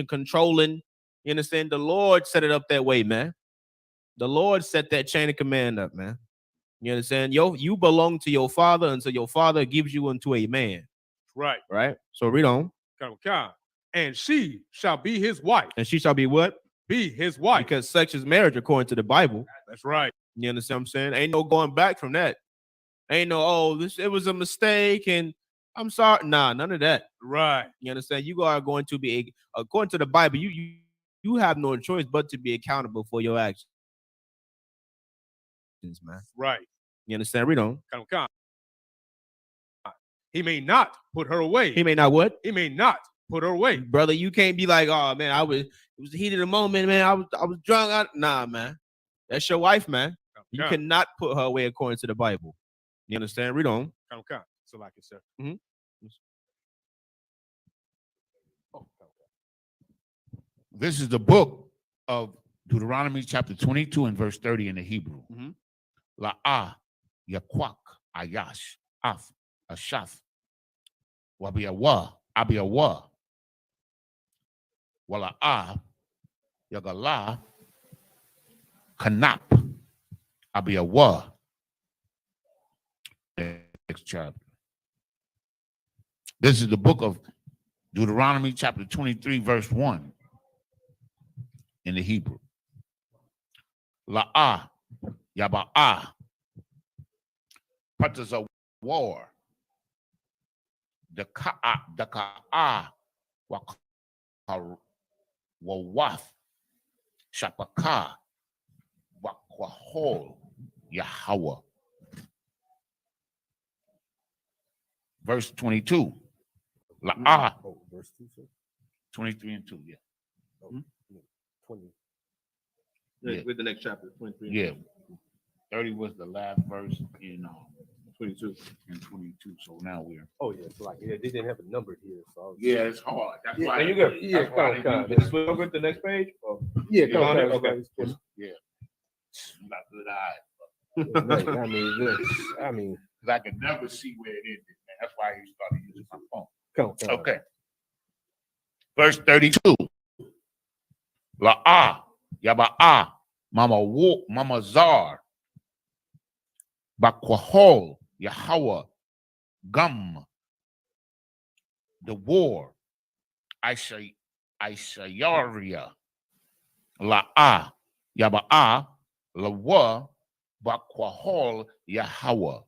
controlling. You understand? The Lord set it up that way, man. The Lord set that chain of command up, man. You understand? You belong to your father until your father gives you unto a man. Right. Right? So read on. Come. And she shall be his wife. And she shall be what? Be his wife. Because sex is marriage according to the Bible. That's right. You understand what I'm saying? Ain't no going back from that. Ain't no, it was a mistake and I'm sorry. Nah, none of that. Right. You understand? You are going to be, according to the Bible, you have no choice but to be accountable for your actions, man. Right. You understand? Read on. Come. He may not put her away. He may not what? He may not put her away. Brother, you can't be like, oh man, it was the heat of the moment, man. I was drunk. Nah, man. That's your wife, man. You cannot put her away according to the Bible. You understand? Read on. Come. So like it, sir. Mm-hmm. This is the book of Deuteronomy chapter 22 and verse 30 in the Hebrew. Mm-hmm. La'ah, yakwak, ayash, af, ashaf, wabiyawa, abiyawa, wala'ah, yagala, kanap, abiyawa. Next chapter. This is the book of Deuteronomy chapter 23 verse 1 in the Hebrew. La'ah, yaba'ah, patas of war, daka'a, wawaf, shapaka, wakwahol, Yahweh. Verse 22. La'ah. Verse 2, sir. 23 and 2, yeah. 20. Yeah. With the next chapter, 23. Yeah. 30 was the last verse in 22 and 22. So now we're. Oh yeah, so like they didn't have a number here, so Yeah, it's hard. That's why. you good. Yeah, that's why Did you switch over to the next page? Or? yeah, You on it? Okay. Yeah. Not good eye. I mean, because I could never see where it ended, man. That's why he started using my phone. come. Okay. Verse 32. La'ah, yaba'ah, mama zar, bakwahol, Yahweh, gum, the war, Ishayaria, La'ah, yaba'ah, lawa, bakwahol, Yahweh.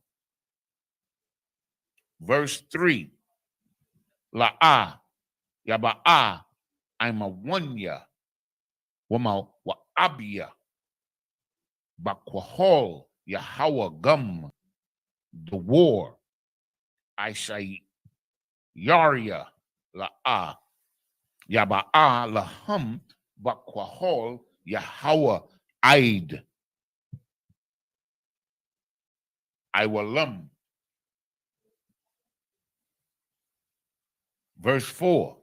Verse 3. La'ah, yaba'ah, I'm a one-ya, wama wa'abia, bakwahol, Yahweh gum, the war, Ishayaria, la'ah, yaba'ah, lahum, bakwahol, Yahweh, Aid, Iwalam. Verse 4.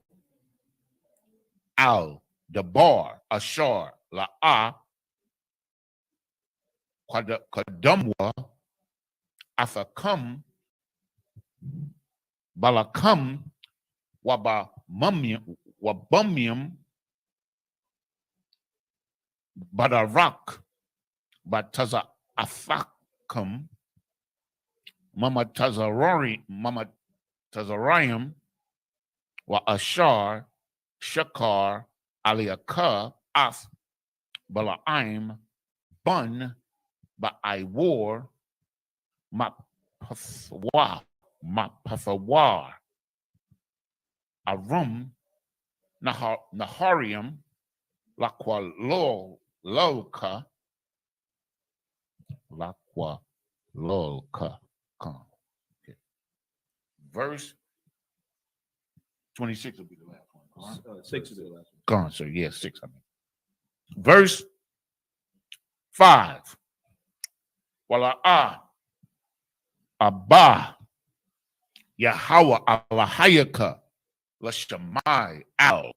Al, the bar, Ashar, La'ah, Kadamwa, Afakam, Balakam, Wabamium, Badarak, Bataza Afakam, Mama Tazarayim, Wa Ashar, Shakar, Aliaka, Af, Balaim, Bun, Ba'aiwar, Mapafawar, Arum, Naharium, Lakwa Lolka, Okay. Verse 26 will be the last one. 6 is the last one. Gone, sir. Yeah, 6. I mean, verse 5. Wala Abba Yahweh Alahayaka Lashamai Al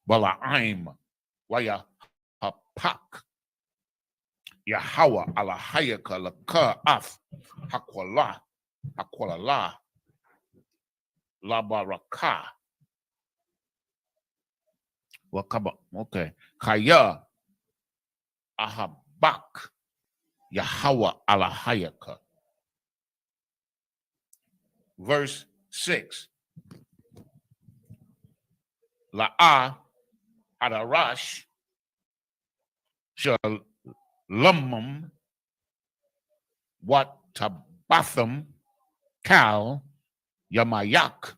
Bala'im Waya Hapak Yahweh Alahayaka Laka Af Hakwala La Baraka Wakaba. Okay. Kaya Ahabak Yahweh Alahayaka. Verse 6. La'a Adarash Shalumum Wat Tabatham Kal Yamayak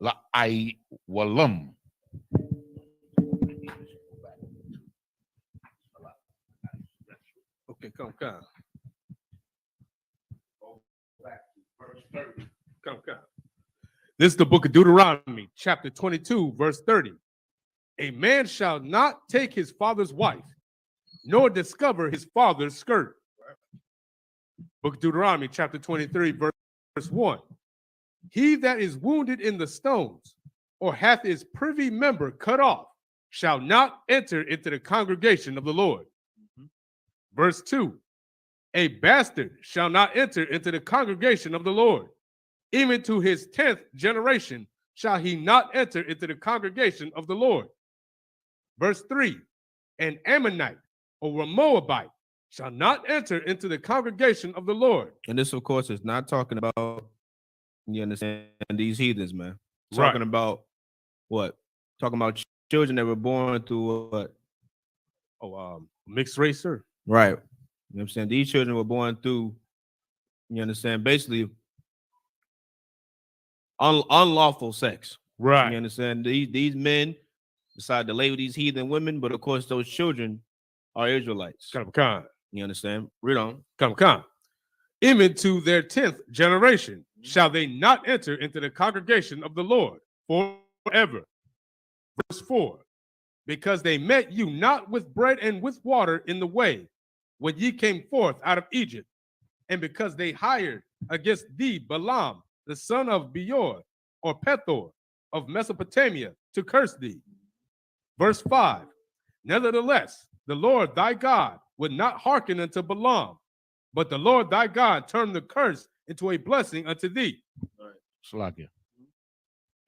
La'ai Walum. Okay, come. Come. This is the book of Deuteronomy, chapter 22, verse 30. A man shall not take his father's wife, nor discover his father's skirt. Book of Deuteronomy, chapter 23, verse 1. He that is wounded in the stones, or hath his privy member cut off, shall not enter into the congregation of the Lord. Verse 2. A bastard shall not enter into the congregation of the Lord. Even to his 10th generation shall he not enter into the congregation of the Lord. Verse 3. An Ammonite or a Moabite shall not enter into the congregation of the Lord. And this, of course, is not talking about, you understand, these heathens, man. Right. Talking about what? Talking about children that were born through what? Mixed race, sir. Right. You know what I'm saying? These children were born through, you understand, basically unlawful sex. Right. You understand? These men decide to lay with these heathen women, but of course, those children are Israelites. Come. You understand? Read on. Come. Even to their 10th generation shall they not enter into the congregation of the Lord forever. Verse 4. Because they met you not with bread and with water in the way when ye came forth out of Egypt, and because they hired against thee Balaam, the son of Beor, or Pethor of Mesopotamia, to curse thee. Verse 5. Nevertheless, the Lord thy God would not hearken unto Balaam, but the Lord thy God turned the curse into a blessing unto thee. Salakia,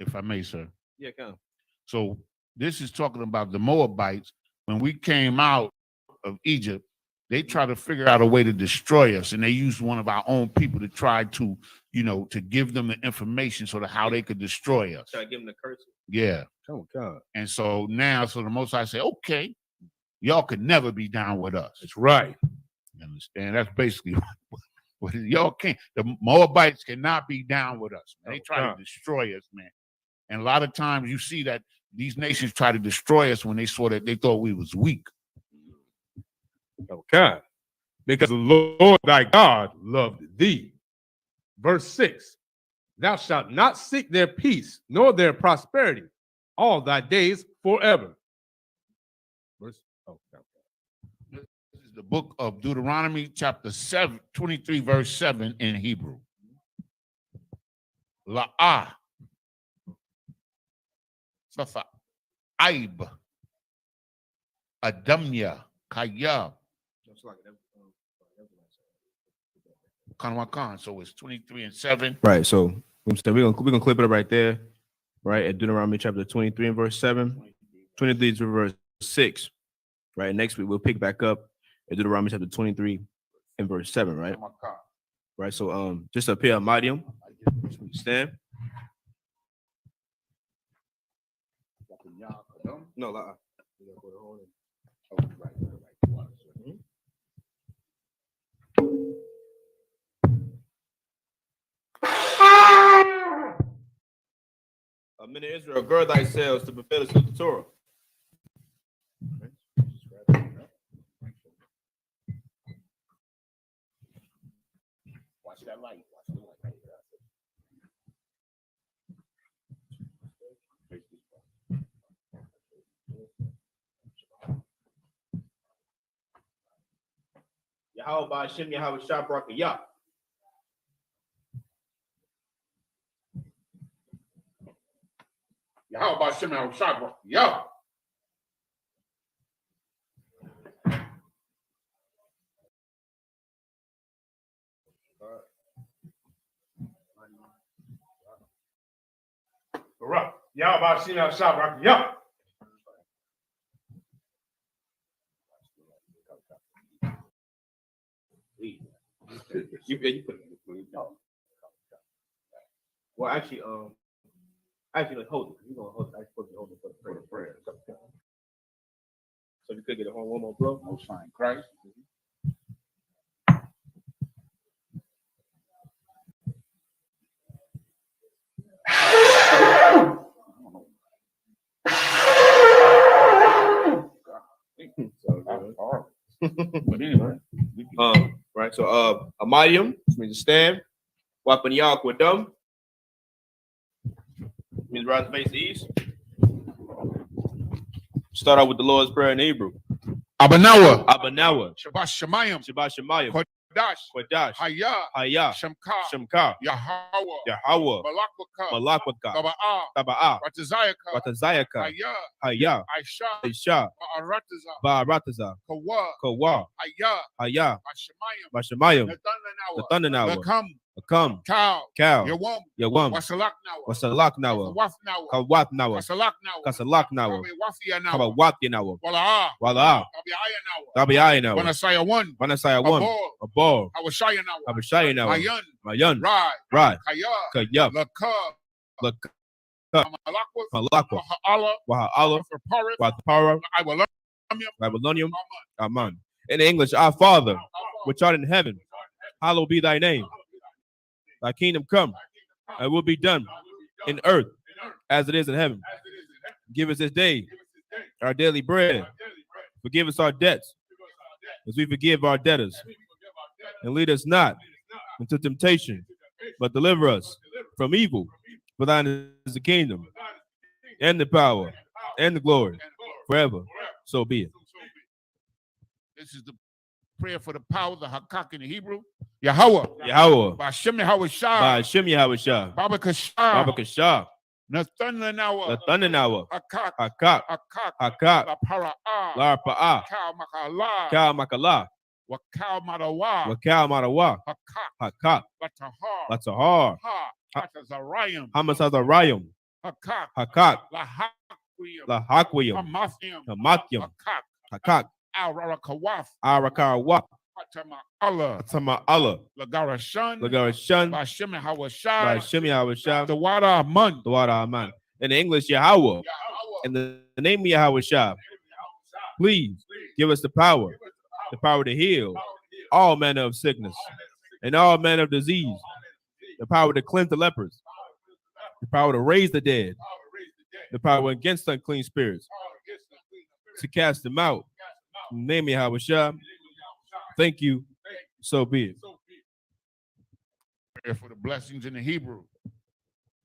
if I may, sir. Yeah, come. So this is talking about the Moabites. When we came out of Egypt, they tried to figure out a way to destroy us, and they used one of our own people to try to, to give them the information so that how they could destroy us. Try to give them the curse. Yeah. Oh God. And so now, the Most High say, okay, y'all could never be down with us. That's right. You understand? That's basically what y'all can't. The Moabites cannot be down with us. Man. They try to destroy us, man. And a lot of times you see that these nations try to destroy us when they saw that they thought we was weak. Okay. Because the Lord thy God loved thee. Verse 6. Thou shalt not seek their peace nor their prosperity all thy days forever. Verse. This is the book of Deuteronomy, chapter 23, verse 7 in Hebrew. La'ah. Safa. Aib. Adamya. Kaya. Kanwakan. So it's 23 and 7. Right. So we're gonna clip it up right there, right at Deuteronomy chapter 23 and verse 7, 23 to verse 6. Right. Next week we'll pick back up at Deuteronomy chapter 23 and verse 7. Right. Right. So just up here, Medium. Stand. No, Men of Israel, gird thyselves to fulfill the truth of the Torah. Watch that light. Yahweh Ba'Shem Yahweh Shah Barakayah. Yahweh Ba'Shem Yahweh Shah Barakayah. Barak. Yahweh Ba'Shem Yahweh Shah Barakayah. You put it. Well, actually, let's hold it. You're gonna hold it. I'm supposed to hold it for the prayer. So you could get it on one more blow. Most High Christ. But anyway, right. So Amayim means to stand. Wapan Yahweh means rise face east. Start out with the Lord's Prayer in Hebrew. Abanawa. Abanawa. Shabbat Shemayim. Shabbat Shemayim. Kodash. Kodash. Haya. Haya. Shemka. Shemka. Yahweh. Yahweh. Malakwaka. Malakwaka. Taba'ah. Taba'ah. Ratazayaka. Ratazayaka. Haya. Haya. Aisha. Aisha. Ba'arataza. Ba'arataza. Kawa. Kawa. Haya. Haya. Bashemayim. Bashemayim. Nathanawa. Nathanawa. Come. Cow. Yawam. Yawam. Wasalaknawa. Wasalaknawa. Wafnawa. Kawatnawa. Wasalaknawa. Kasalaknawa. Wafianawa. Kawatinawa. Wala'a. Wala. Tabi'ayanawa. Tabi'ayanawa. Wanasaya one. Vanasaya one. A ball. Awashayanawa. Abishayanawa. Mayan. Mayan. Right. Right. Kaya. Kaya. Laka. Laka. Malakwa. Malakwa. Waha'ala. Waha'ala. For Paris. Wathapara. Babylonium. Aman. In English, our Father, which art in heaven, hallowed be thy name. Thy kingdom come, and will be done in earth as it is in heaven. Give us this day our daily bread. Forgive us our debts, as we forgive our debtors. And lead us not into temptation, but deliver us from evil. For thine is the kingdom, and the power, and the glory, forever. So be it. This is the prayer for the power of the Hakak in the Hebrew. Yahweh. Yahweh. Ba'Shem Yahweh Shah. Ba'Shem Yahweh Shah. Babakashah. Babakashah. Nathanawa. Nathanawa. Hakak. Hakak. Hakak. Hakak. La Para'ah. La Pa'ah. Kal Makala. Kal Makala. Wakal Madawa. Wakal Marawa. Hakak. Hakak. Latahar. Latahar. Ha. Hatazarayim. Hamasazarayim. Hakak. Hakak. Lahaqwiyim. Lahakwiyim. Hamathium. Hamathim. Hakak. Hakak. Al-Rarakawaf. Arakarawa. Hatama Allah. Atama Allah. Lagarashan. Lagarashan. Ba'Shem Yahweh Shah. Ba'Shem Yahweh Shah. The Wada Aman. The water Aman. In the English, Yahweh. In the name of Yahweh Shah. Please give us the power to heal all manner of sickness and all manner of disease, the power to cleanse the lepers, the power to raise the dead, the power against unclean spirits, to cast them out. In the name of Yahweh Shah. Thank you. So be it. Prayer for the blessings in the Hebrew.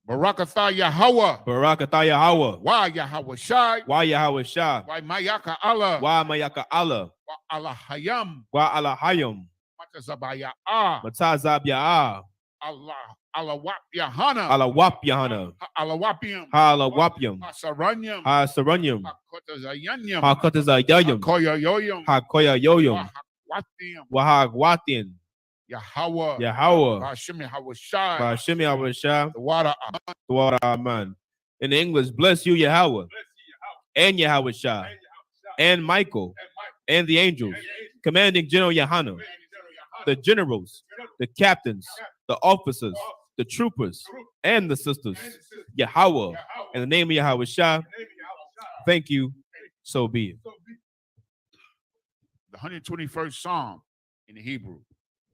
Barakatha Yahweh. Barakatah Yahweh. Why Yahweh Shai? Why Yahweh Shah? Why Mayaka Allah? Why Mayaka Allah? Why Allah Hayam? Why Allah Hayam? Matazabaya Ah. Matazab Ya'ah. Allah Wap Yahana. Allah Wap Yahana. Allah Wapium. Allah Wapium. Saranyam. Ha Saranyam. Hakotazayanyam. Ha Kotazayayam. Koya Yoyam. Ha Koya Yoyam. Watium. Wahag Watin. Yahweh. Yahweh. Ba'Shem Yahweh Shai. Ba'Shem Yahweh Shah. The water. The water Aman. In English, bless you, Yahweh. And Yahweh Shah. And Michael. And the angels. Commanding General Yahana. The generals. The captains. The officers. The troopers. And the sisters. Yahweh. In the name of Yahweh Shah. Thank you. So be it. The 121st Psalm in the Hebrew.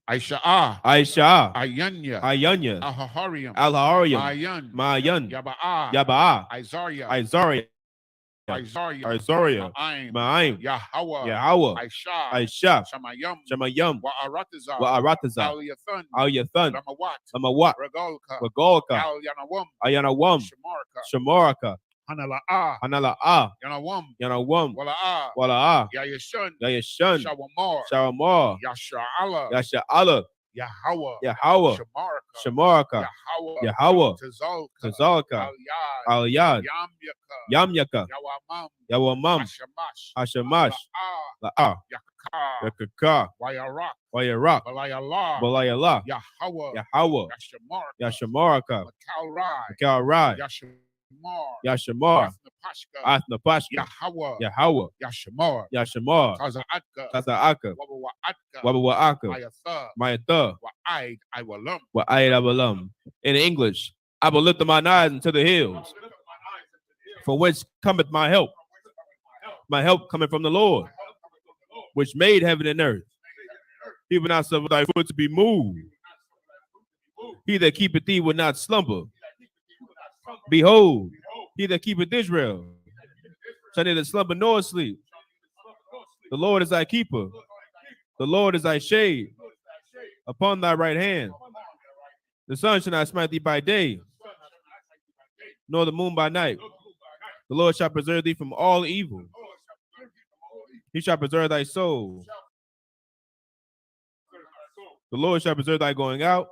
Aisha'ah. Aisha. Ayanya. Ayanya. Ahahariam. Al-Hariam. Mayan. Mayan. Yaba'ah. Yaba'ah. Isaiah. Isaiah. Isaiah. Isaiah. Ma'aim. Ma'aim. Yahweh. Yahweh. Aisha. Aisha. Shamayam. Shamayam. Wa'arataza. Wa'arataza. Al-Yathan. Al-Yathan. Ramawat. Amawat. Regalka. Wagolka. Al-Yanawam. Ayanawam. Shamarka. Shamaraka. Hanala ah. Hanala ah. Yanawam. Yanawam. Wala ah. Wala ah. Ya Yeshun. Ya Yeshun. Shawamar. Shawamar. Yasha Allah. Yasha Allah. Yahweh. Yahweh. Shamaraka. Shamaraka. Yahweh. Yahweh. Tazalka. Tazalka. Al-Yad. Al-Yad. Yamyaka. Yamyaka. Yawamam. Yawamam. Hashamash. Hashamash. La La'ah. Yakar. Yakaka. Wayarak. Wayarak. Balayallah. Balayallah. Yahweh. Yahweh. Yashamarka. Yashamaraka. Makalrai. Makalrai. Yashamar. Yashamar. Athnapashka. Athnapashka. Yahweh. Yahweh. Yashamar. Yashamar. Kazaatka. Kaza'aka. Wabawaatka. Wabawa'aka. Mayatha. Mayatha. Wa'aid. Iwalam. Wa'ayid abalam. In English, I will lift up mine eyes into the hills, for whence cometh my help. My help cometh from the Lord, which made heaven and earth. He will not suffer thy foot to be moved. He that keepeth thee will not slumber. Behold, he that keepeth Israel shall neither slumber nor sleep. The Lord is thy keeper. The Lord is thy shade upon thy right hand. The sun shall not smite thee by day, nor the moon by night. The Lord shall preserve thee from all evil. He shall preserve thy soul. The Lord shall preserve thy going out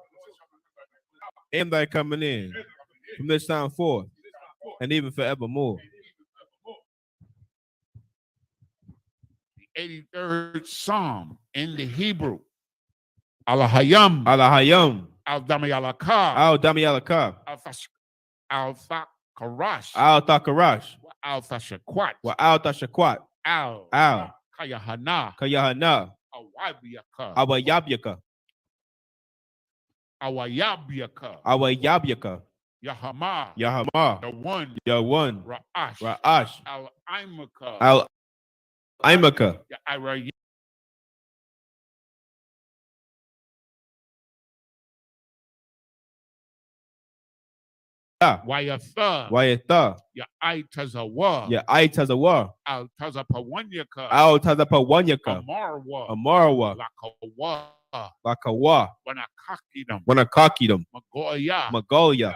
and thy coming in from this time forth and even forevermore. The 83rd Psalm in the Hebrew. Alahayam. Alahayam. Al-Damayalaka. Al-Damayalaka. Al-Thakarash. Al-Thakarash. Al-Thashakwat. Wa al-Tashakwat. Al. Kayahana. Kayahana. Awabyaka. Awayabyaka. Awayabyaka. Awayabyaka. Yahama. Yahama. The one. Ya one. Ra'ash. Ra'ash. Al-Imaka. Al-Imaka. Ya'irayim. Wayatha. Wayatha. Ya'itazawa. Ya Aitazawa. Al-Tazapawanyaka. Al-Tazapawanyaka. Amarwa. Amarwa. Lakawa. Lakawa. Wanakakidam. Wanakakidam. Magoya. Magolia.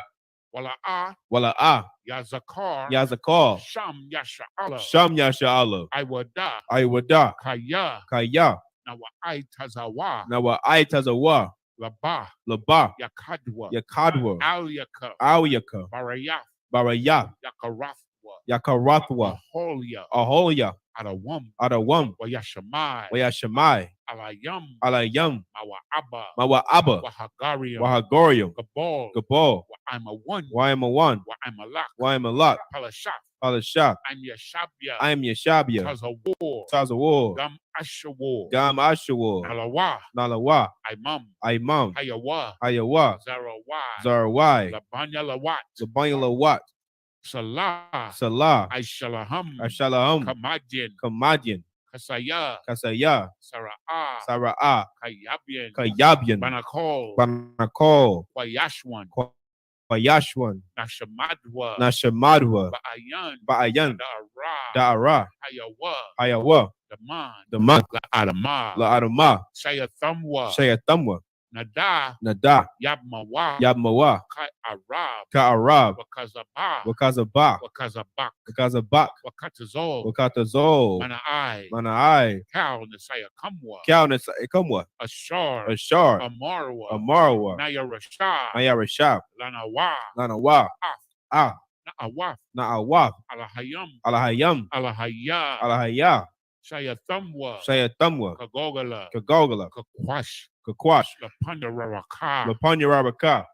Wala'a. Wala'a. Yazakar. Yazakar. Sham Yasha'ala. Sham Yasha'ala. Iwada. Iwada. Kaya. Kaya. Nawa'itazawa. Nawa Aitazawa. Laba. Laba. Yakadwa. Yakadwa. Alyaka. Awyaka. Barayaf. Barayah. Yakarathwa. Yakarathwa. Aholia. Aholia. Adawam. Adawam. Wayashamai. Wayashamai. Alayam. Alayam. Mawa'aba. Mawa'aba. Wahagarium. Wahagorium. Gabal. Gabal. I'm a one. Why am a one? I'm a lock. Why am a lot? Palashaf. Palashah. I'm Yashabia. I am Yeshabia. Tazawar. Tazawar. Gam Ashawar. Gam Ashawar. Nalawa. Nalawa. Imam. Imam. Hayawa. Ayawa. Zarawai. Zarawai. Labanya Lawat. Labanya Lawat. Salah. Salah. Aishalaham. Ashalaham. Kamadian. Kamadian. Kasaya. Kasaya. Sara'ah. Sara'ah. Kayabian. Kayabian. Banakol. Banakol. Kwayashwan. Bayashwan. Nashamadwa. Nashamadwa. Ba'ayan. Ba'ayan. Da'ara. Da'ara. Hayawa. Ayawa. Daman. Daman. La'adama. La'adama. Shayathamwa. Shayathamwa. Nada. Nada. Yabmawa. Yabmawa. Ka'arab. Ka'arab. Wakazaba. Wakazabak. Wakazabak. Wakazabak. Wakatazol. Wakatazol. Mana'ai. Mana'ai. Kal Nisaya Kamwa. Kalnas Ekamwa. Ashar. Ashar. Amarwa. Amarwa. Nayarashah. Mayarashab. Lanawa. Lanawa. Ah. Na'awaf. Na'awaf. Alahayam. Alahayam. Alahaya. Alahaya. Shayathamwa. Shayathamwa. Kagogala. Kagogala. Kakwash. Kakwash. Lapandararaka. Lapanyarabaka.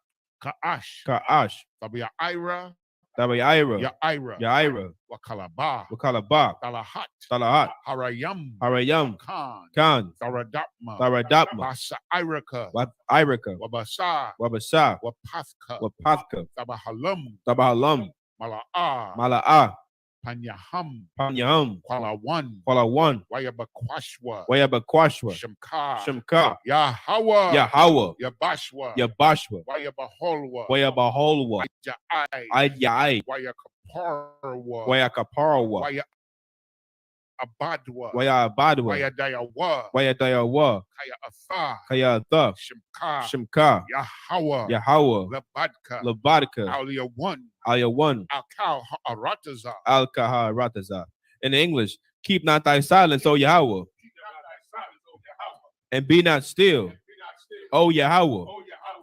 Ka'ash. Ka'ash. Tabi'aira. Tabayaira. Ya'ira. Yaira. Wakalaba. Wakalaba. Talahat. Talahat. Harayam. Harayam. Khan. Khan. Tharadapma. Tharadapma. Basa Iraka. Iraka. Wabasa. Wabasa. Wapathka. Wapathka. Tabahalam. Tabahalam. Mala'a. Mala'a. Panyaham. Panyaham. Kwalawan. Kwalawan. Wayabakwashwa. Wayabakwashwa. Shemka. Shemka. Yahawa. Yahawa. Yabashwa. Yabashwa. Wayabaholwa. Wayabaholwa. Wayaja'ai. Aidya'i. Wayakaparwa. Wayakaparwa. Waya Abadwa. Waya Abadwa. Waya Dayawa. Waya Dayawa. Kaya Atha. Kaya Atha. Shimka. Shimka. Yahweh. Yahweh. Labadka. Labadka. Alia one. Aya 1. Alkal Arataza. Al-Kahar Rataza. In English, keep not thy silence, O Yahweh, and be not still, O Yahweh,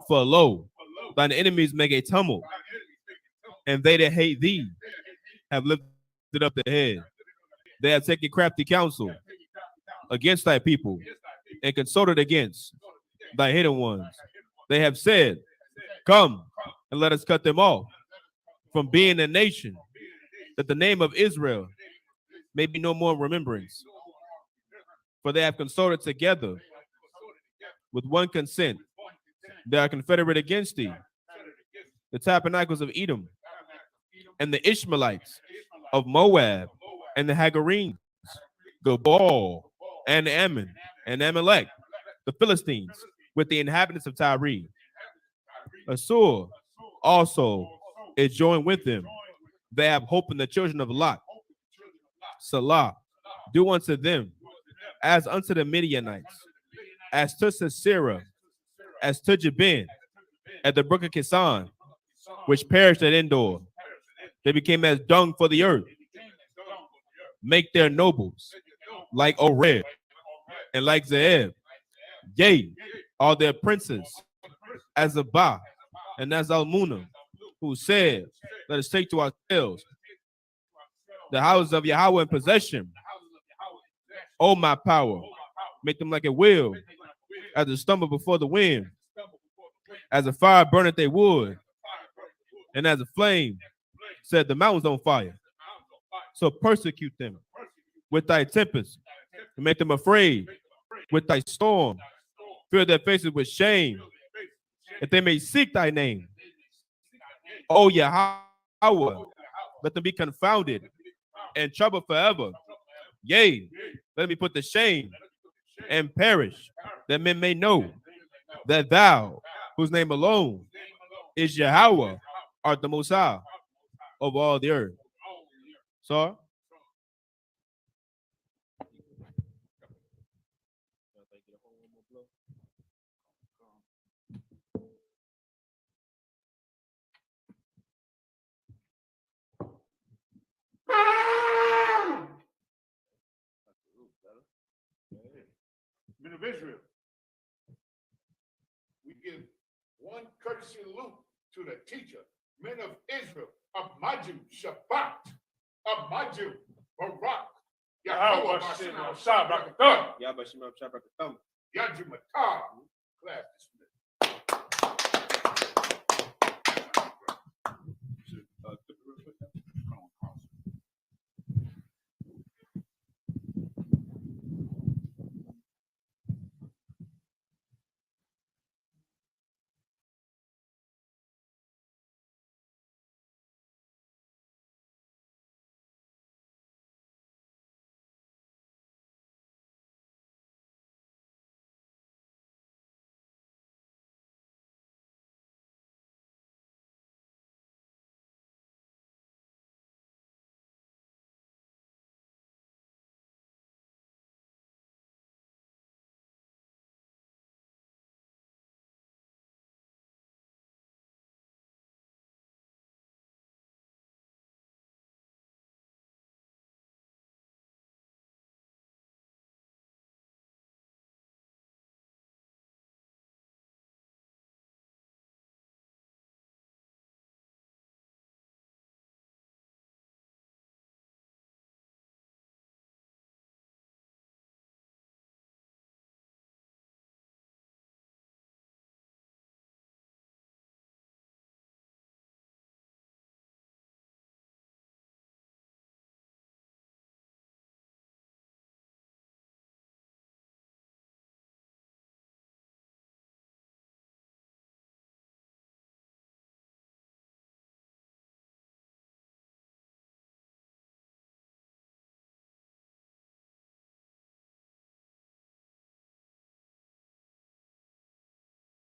for lo, thine enemies make a tumult, and they that hate thee have lifted up their head. They have taken crafty counsel against thy people, and consulted against thy hidden ones. They have said, come, and let us cut them off from being a nation, that the name of Israel may be no more in remembrance. For they have consulted together with one consent. They are confederate against thee, the tabernacles of Edom, and the Ishmaelites of Moab, and the Hagarenes, the Baal, and Ammon, and Amalek, the Philistines, with the inhabitants of Tyre. Assur also is joined with them. They have hope in the children of Lot. Salah, do unto them as unto the Midianites, as to Sisera, as to Jabin, at the brook of Kisan, which perished at Endor. They became as dung for the earth. Make their nobles like Oreb and like Zeeb. Yea, all their princes as Abah and as Almunah, who said, let us take to ourselves the houses of Yahweh in possession. Oh, my power, make them like a wheel, as a stumble before the wind, as a fire burneth a wood, and as a flame set the mountains on fire. So persecute them with thy tempest, and make them afraid with thy storm. Fill their faces with shame, that they may seek thy name. Oh, Yahweh, let them be confounded and troubled forever. Yea, let me put to shame and perish, that men may know that thou, whose name alone is Yahweh, art the Most High over all the earth. So, Men of Israel, we give one courtesy salute to the teacher, men of Israel, Amaju Shabbat, Amaju Barak, Yahweh Bashem Shabbat, Yajimatah, class.